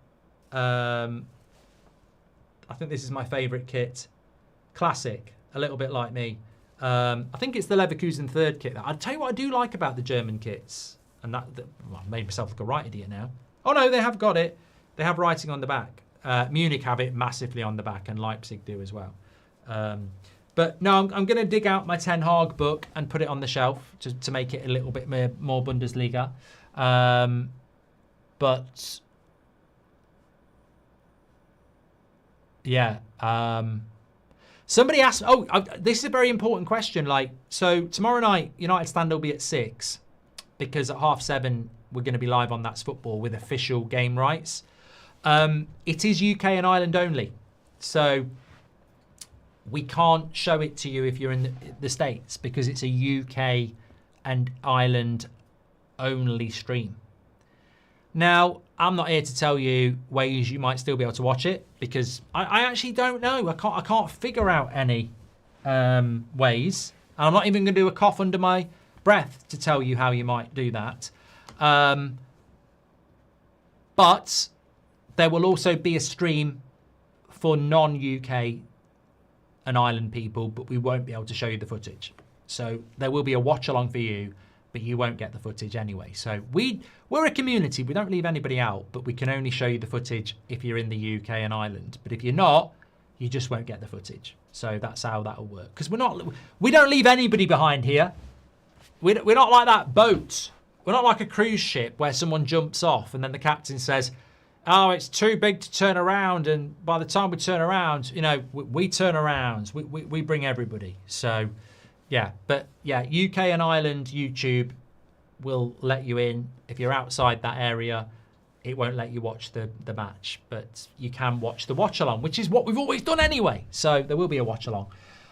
I think this is my favourite kit. Classic. A little bit like me. I think it's the Leverkusen 3rd kit. I'll tell you what I do like about the German kits. And I made myself look a right idiot now. Oh no, they have got it. They have writing on the back. Munich have it massively on the back, and Leipzig do as well. But no, I'm going to dig out my Ten Hag book and put it on the shelf to make it a little bit more Bundesliga. But yeah, somebody asked. Oh, this is a very important question. So tomorrow night, United Stand will be at 6 because at 7:30 we're going to be live on That's Football with official game rights. It is UK and Ireland only. So we can't show it to you if you're in the States because it's a UK and Ireland only stream. Now, I'm not here to tell you ways you might still be able to watch it because I actually don't know. I can't figure out any ways. And I'm not even going to do a cough under my breath to tell you how you might do that. But there will also be a stream for non-UK and Ireland people, but we won't be able to show you the footage. So there will be a watch along for you, but you won't get the footage anyway. So we're a community. We don't leave anybody out, but we can only show you the footage if you're in the UK and Ireland. But if you're not, you just won't get the footage. So that's how that'll work. Because we don't leave anybody behind here. We're not like that boat. We're not like a cruise ship where someone jumps off and then the captain says, oh, it's too big to turn around. And by the time we turn around, you know, we turn around. We bring everybody. So, yeah. But, yeah, UK and Ireland YouTube will let you in. If you're outside that area, it won't let you watch the match. But you can watch the watch-along, which is what we've always done anyway. So there will be a watch-along.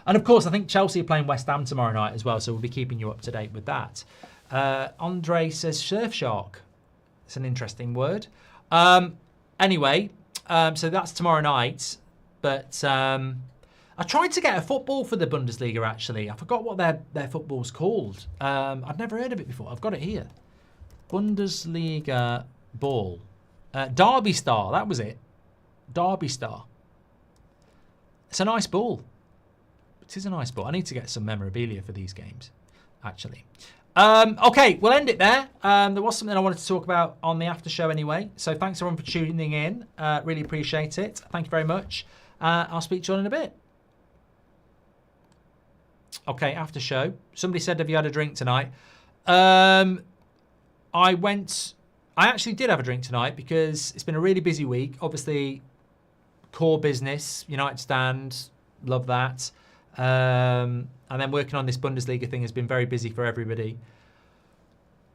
And, of course, I think Chelsea are playing West Ham tomorrow night as well. So we'll be keeping you up to date with that. Andre says Surfshark. It's an interesting word. Anyway, so that's tomorrow night. But I tried to get a football for the Bundesliga, actually. I forgot what their football's called. I'd never heard of it before. I've got it here. Bundesliga ball. Derby Star, that was it. Derby Star. It's a nice ball. It is a nice ball. I need to get some memorabilia for these games, actually. Okay, we'll end it there. There was something I wanted to talk about on the after show anyway. So thanks everyone for tuning in. Really appreciate it. Thank you very much. I'll speak to you all in a bit. Okay, after show. Somebody said, have you had a drink tonight? I actually did have a drink tonight because it's been a really busy week. Obviously, core business, United stand, love that. And then working on this Bundesliga thing has been very busy for everybody.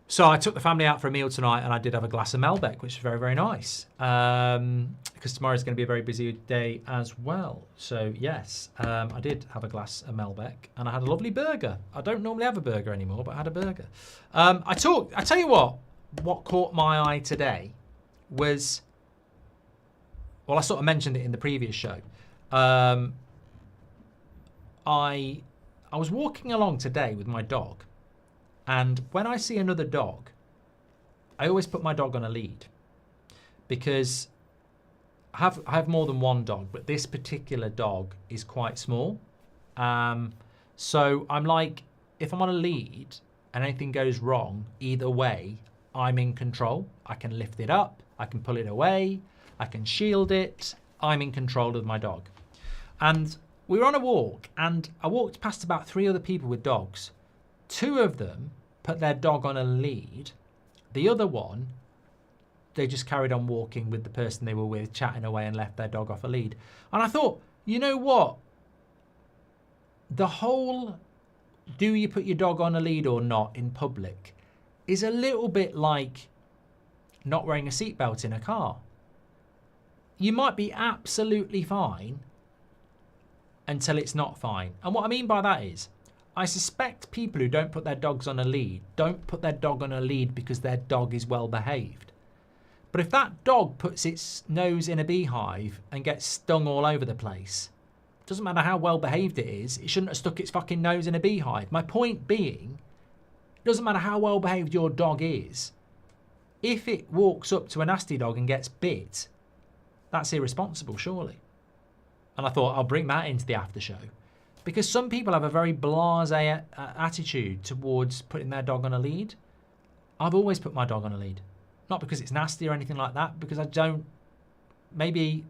So I took the family out for a meal tonight and I did have a glass of Malbec, which is very, very nice. Because tomorrow's going to be a very busy day as well. So yes, I did have a glass of Malbec and I had a lovely burger. I don't normally have a burger anymore, but I had a burger. I tell you what caught my eye today was, well, I sort of mentioned it in the previous show. I was walking along today with my dog, and when I see another dog, I always put my dog on a lead because I have more than one dog, but this particular dog is quite small. So I'm like, if I'm on a lead and anything goes wrong, either way, I'm in control. I can lift it up, I can pull it away, I can shield it. I'm in control of my dog. And we were on a walk, and I walked past about 3 other people with dogs. 2 of them put their dog on a lead. The other one, they just carried on walking with the person they were with, chatting away, and left their dog off a lead. And I thought, you know what? The whole do you put your dog on a lead or not in public is a little bit like not wearing a seatbelt in a car. You might be absolutely fine until it's not fine. And what I mean by that is, I suspect people who don't put their dogs on a lead don't put their dog on a lead because their dog is well behaved. But if that dog puts its nose in a beehive and gets stung all over the place, doesn't matter how well behaved it is, it shouldn't have stuck its fucking nose in a beehive. My point being, it doesn't matter how well behaved your dog is, if it walks up to a nasty dog and gets bit, that's irresponsible, surely. And I thought I'll bring that into the after show. Because some people have a very blasé attitude towards putting their dog on a lead. I've always put my dog on a lead. Not because it's nasty or anything like that, because I don't... Maybe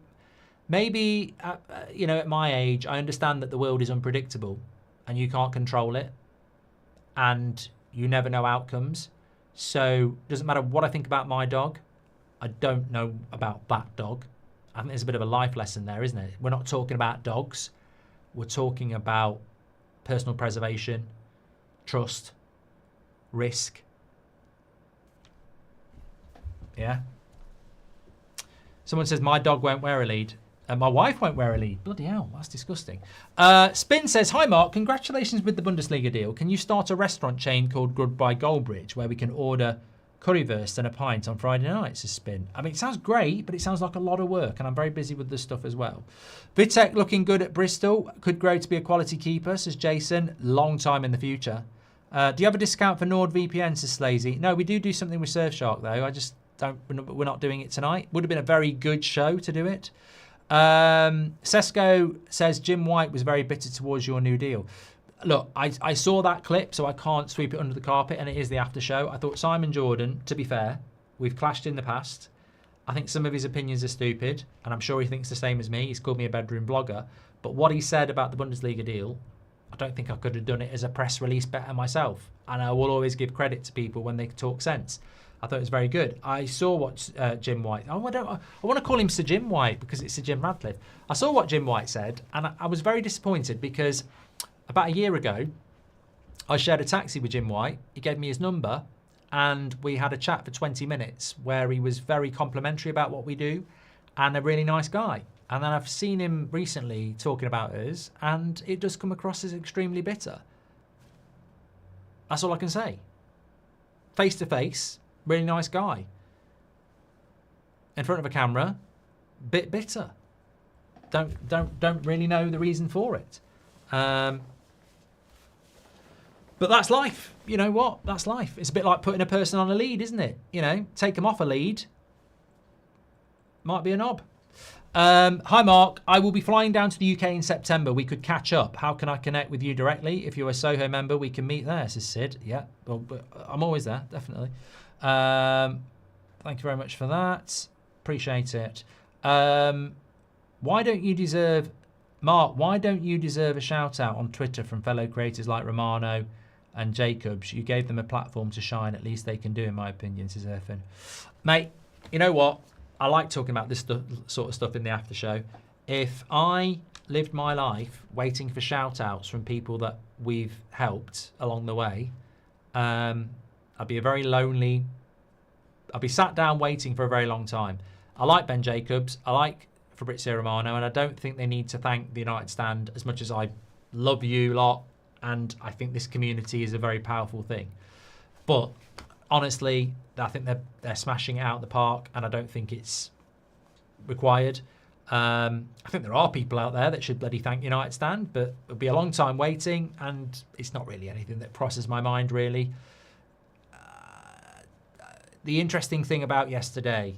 at my age, I understand that the world is unpredictable and you can't control it and you never know outcomes. So it doesn't matter what I think about my dog. I don't know about that dog. I think there's a bit of a life lesson there, isn't it? We're not talking about dogs. We're talking about personal preservation, trust, risk. Yeah. Someone says, my dog won't wear a lead. And my wife won't wear a lead. Bloody hell, that's disgusting. Spin says, hi Mark, congratulations with the Bundesliga deal. Can you start a restaurant chain called Goodbye Goldbridge where we can order currywurst and a pint on Friday nights? Says Spin. I mean, it sounds great, but it sounds like a lot of work, and I'm very busy with this stuff as well. Vitek looking good at Bristol. Could grow to be a quality keeper, says Jason. Long time in the future. Do you have a discount for NordVPN, says Slazy? No, we do something with Surfshark, though. I just don't... We're not doing it tonight. Would have been a very good show to do it. Sesko says Jim White was very bitter towards your new deal. look, I saw that clip, so I can't sweep it under the carpet, and it is the after show. I thought Simon Jordan, to be fair, we've clashed in the past. I think some of his opinions are stupid, and I'm sure he thinks the same as me. He's called me a bedroom blogger. But what he said about the Bundesliga deal, I don't think I could have done it as a press release better myself. And I will always give credit to people when they talk sense. I thought it was very good. I saw what Jim White... I want to call him Sir Jim White because it's Sir Jim Radcliffe. I saw what Jim White said, and I was very disappointed because about a year ago, I shared a taxi with Jim White. He gave me his number, and we had a chat for 20 minutes where he was very complimentary about what we do and a really nice guy. And then I've seen him recently talking about us, and it does come across as extremely bitter. That's all I can say. Face to face, really nice guy. In front of a camera, bit bitter. Don't really know the reason for it. But that's life. You know what? That's life. It's a bit like putting a person on a lead, isn't it? You know, take them off a lead. Might be a knob. Hi, Mark. I will be flying down to the UK in September. We could catch up. How can I connect with you directly? If you're a Soho member, we can meet there, says Sid. Yeah, well, I'm always there, definitely. Thank you very much for that. Appreciate it. Why don't you deserve... Mark, why don't you deserve a shout-out on Twitter from fellow creators like Romano and Jacobs? You gave them a platform to shine. At least they can do, in my opinion, says Irfan. Mate, you know what? I like talking about this sort of stuff in the after show. If I lived my life waiting for shout-outs from people that we've helped along the way, I'd be a very lonely... I'd be sat down waiting for a very long time. I like Ben Jacobs. I like Fabrizio Romano, and I don't think they need to thank the United Stand as much as I love you lot, and I think this community is a very powerful thing. But honestly, I think they're smashing it out the park, and I don't think it's required. I think there are people out there that should bloody thank United Stand, but it'll be a long time waiting, and it's not really anything that crosses my mind, really. The interesting thing about yesterday,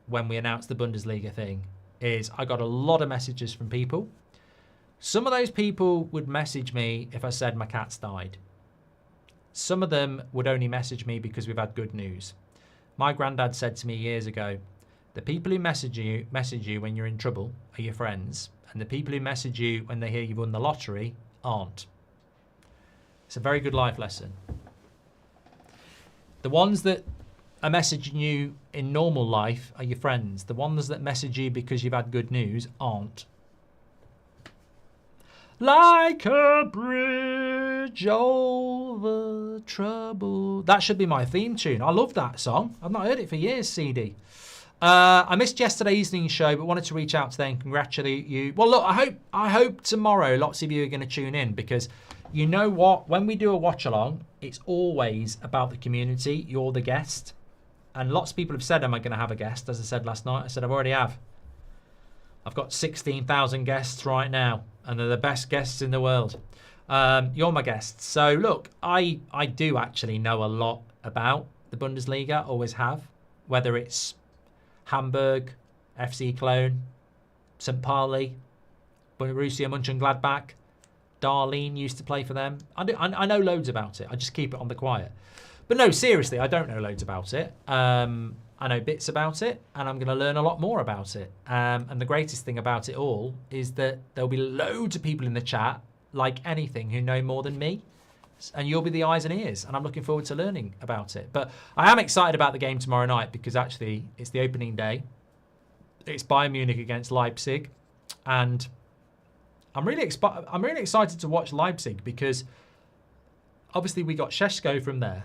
when we announced the Bundesliga thing, is I got a lot of messages from people. Some of those people would message me if I said my cat's died. Some of them would only message me because we've had good news. My granddad said to me years ago, the people who message you when you're in trouble are your friends, and the people who message you when they hear you've won the lottery aren't. It's a very good life lesson. The ones that are messaging you in normal life are your friends. The ones that message you because you've had good news aren't. Like a bridge over trouble. That should be my theme tune. I love that song. I've not heard it for years, CD. I missed yesterday evening's show, but wanted to reach out today and congratulate you. Well, look, I hope tomorrow lots of you are going to tune in, because you know what? When we do a watch along, it's always about the community. You're the guest. And lots of people have said, am I going to have a guest? As I said last night, I said, I already have. I've got 16,000 guests right now, and they're the best guests in the world. You're my guests. So look, I do actually know a lot about the Bundesliga, always have. Whether it's Hamburg, FC Cologne, St. Pauli, Borussia Mönchengladbach, Darlene used to play for them. I know loads about it. I just keep it on the quiet. But no, seriously, I don't know loads about it. I know bits about it, and I'm going to learn a lot more about it. And the greatest thing about it all is that there'll be loads of people in the chat, like anything, who know more than me. And you'll be the eyes and ears, and I'm looking forward to learning about it. But I am excited about the game tomorrow night, because actually it's the opening day. It's Bayern Munich against Leipzig, and I'm really excited to watch Leipzig, because obviously we got Šeško from there.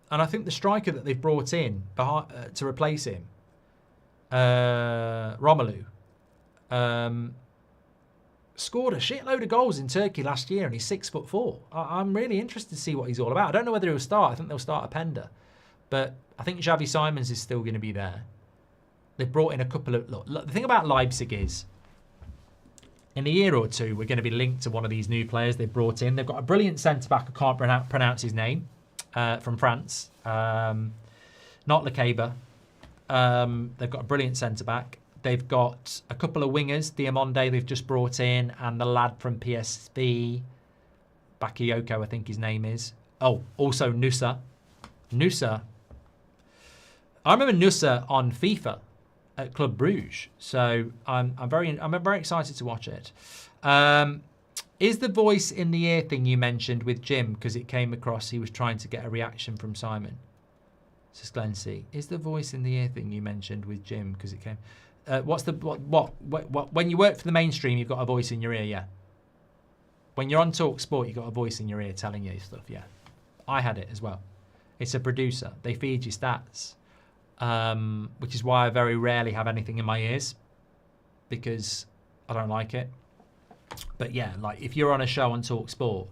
And I think the striker that they've brought in to replace him, Romelu, scored a shitload of goals in Turkey last year, and he's 6'4". I'm really interested to see what he's all about. I don't know whether he'll start. I think they'll start Openda. But I think Xavi Simons is still going to be there. They've brought in a couple of... Look, the thing about Leipzig is, in a year or two, we're going to be linked to one of these new players they've brought in. They've got a brilliant centre-back. I can't pronounce his name. From France, not Lekeba. They've got a brilliant centre-back. They've got a couple of wingers, Diamonde they've just brought in, and the lad from PSV. Bakayoko, I think his name is. Oh, also Nusa. Nusa. I remember Nusa on FIFA at Club Bruges, so I'm very excited to watch it. Is the voice in the ear thing you mentioned with Jim, because it came across he was trying to get a reaction from Simon? Says Glenn C. Is the voice in the ear thing you mentioned with Jim, because it came? What? When you work for the mainstream, you've got a voice in your ear, yeah. When you're on Talk Sport, you've got a voice in your ear telling you stuff, yeah. I had it as well. It's a producer. They feed you stats, which is why I very rarely have anything in my ears, because I don't like it. But yeah, like if you're on a show on Talk Sport,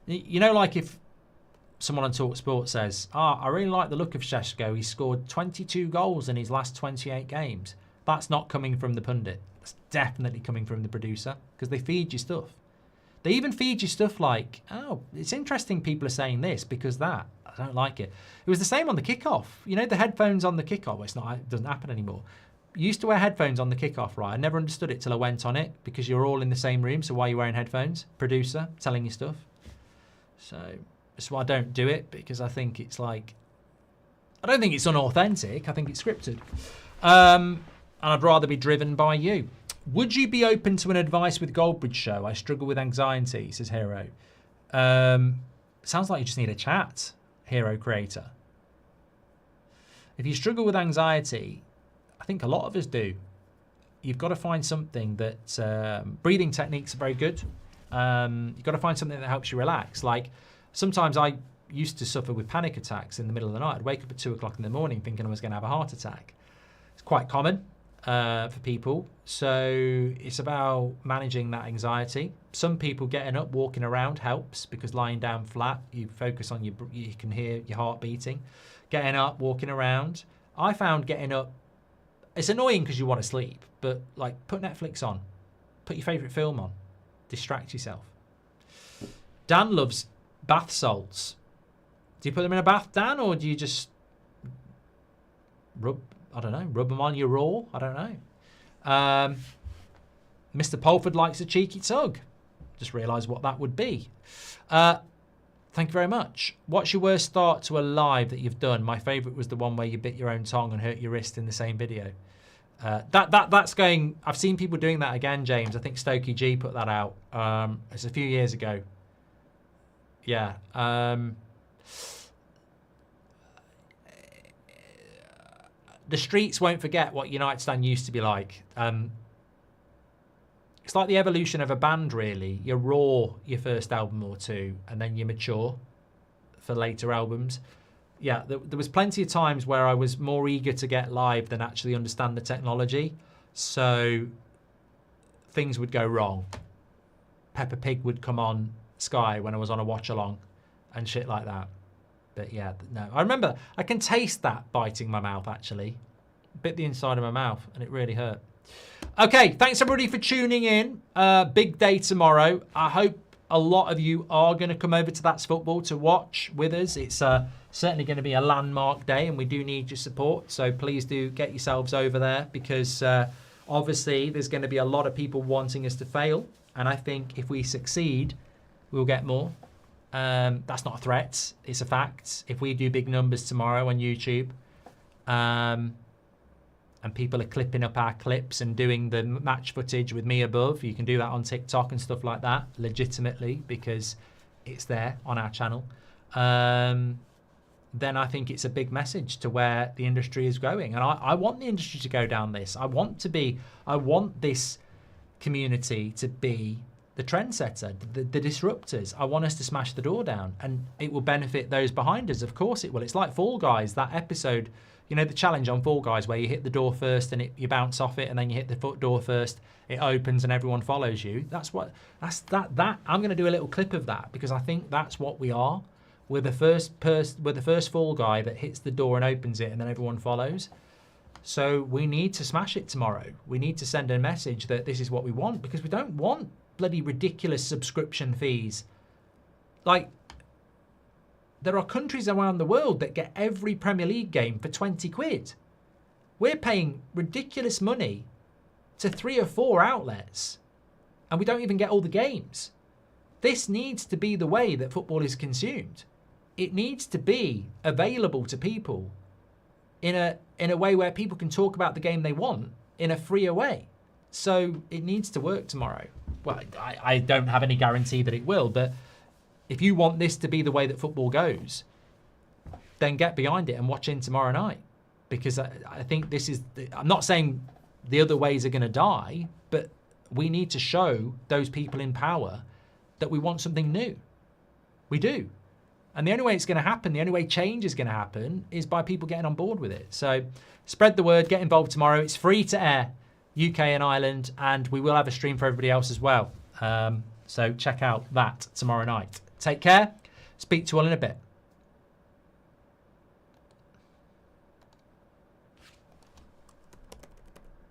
you know, like if someone on Talk Sport says, I really like the look of Šeško. He scored 22 goals in his last 28 games. That's not coming from the pundit. It's definitely coming from the producer, because they feed you stuff. They even feed you stuff like, oh, it's interesting people are saying this because that. I don't like it. It was the same on the kickoff. You know, the headphones on the kickoff. Well, it doesn't happen anymore. You used to wear headphones on the kickoff, right? I never understood it till I went on it, because you're all in the same room, so why are you wearing headphones? Producer telling you stuff. So that's why I don't do it, because I think it's like, I don't think it's unauthentic. I think it's scripted. And I'd rather be driven by you. Would you be open to an advice with Goldbridge show? I struggle with anxiety, says Hero. Sounds like you just need a chat, Hero Creator. If you struggle with anxiety, I think a lot of us do. You've got to find something that... breathing techniques are very good. You've got to find something that helps you relax. Like, sometimes I used to suffer with panic attacks in the middle of the night. I'd wake up at 2 o'clock in the morning thinking I was going to have a heart attack. It's quite common for people. So it's about managing that anxiety. Some people getting up, walking around helps, because lying down flat, you focus on you can hear your heart beating. Getting up, walking around. I found getting up, it's annoying because you want to sleep, but like put Netflix on, put your favourite film on, distract yourself. Dan loves bath salts. Do you put them in a bath, Dan, or do you just rub them on your raw? I don't know. Mr. Polford likes a cheeky tug. Just realised what that would be. Thank you very much. What's your worst start to a live that you've done? My favourite was the one where you bit your own tongue and hurt your wrist in the same video. That's going... I've seen people doing that again, James. I think Stokey G put that out. It's a few years ago. Yeah. The streets won't forget what United Stand used to be like. It's like the evolution of a band, really. You raw your first album or two, and then you mature for later albums. Yeah, there was plenty of times where I was more eager to get live than actually understand the technology. So things would go wrong. Peppa Pig would come on Sky when I was on a watch-along and shit like that. But yeah, no. I remember, I can taste that biting my mouth, actually. Bit the inside of my mouth, and it really hurt. Okay, thanks everybody for tuning in. Big day tomorrow. I hope a lot of you are going to come over to That's Football to watch with us. It's certainly going to be a landmark day, and we do need your support. So please do get yourselves over there, because obviously there's going to be a lot of people wanting us to fail. And I think if we succeed, we'll get more. That's not a threat. It's a fact. If we do big numbers tomorrow on YouTube, and people are clipping up our clips and doing the match footage with me above, you can do that on TikTok and stuff like that legitimately, because it's there on our channel. Then I think it's a big message to where the industry is going. And I want the industry to go down this. I want this community to be the trendsetter, the disruptors. I want us to smash the door down, and it will benefit those behind us. Of course it will. It's like Fall Guys, that episode, you know, the challenge on Fall Guys where you hit the door first and you bounce off it, and then you hit the foot door first, it opens and everyone follows you. That I'm going to do a little clip of that, because I think that's what we are. We're the first Fall Guy that hits the door and opens it, and then everyone follows. So we need to smash it tomorrow. We need to send a message that this is what we want, because we don't want bloody ridiculous subscription fees. Like, there are countries around the world that get every Premier League game for 20 quid. We're paying ridiculous money to 3 or 4 outlets, and we don't even get all the games. This needs to be the way that football is consumed. It needs to be available to people in a way where people can talk about the game they want in a freer way. So it needs to work tomorrow. Well, I don't have any guarantee that it will, but if you want this to be the way that football goes, then get behind it and watch in tomorrow night. Because I think this is, I'm not saying the other ways are going to die, but we need to show those people in power that we want something new. We do. And the only way it's going to happen, the only way change is going to happen is by people getting on board with it. So spread the word, get involved tomorrow. It's free to air, UK and Ireland, and we will have a stream for everybody else as well. So check out that tomorrow night. Take care. Speak to you all in a bit.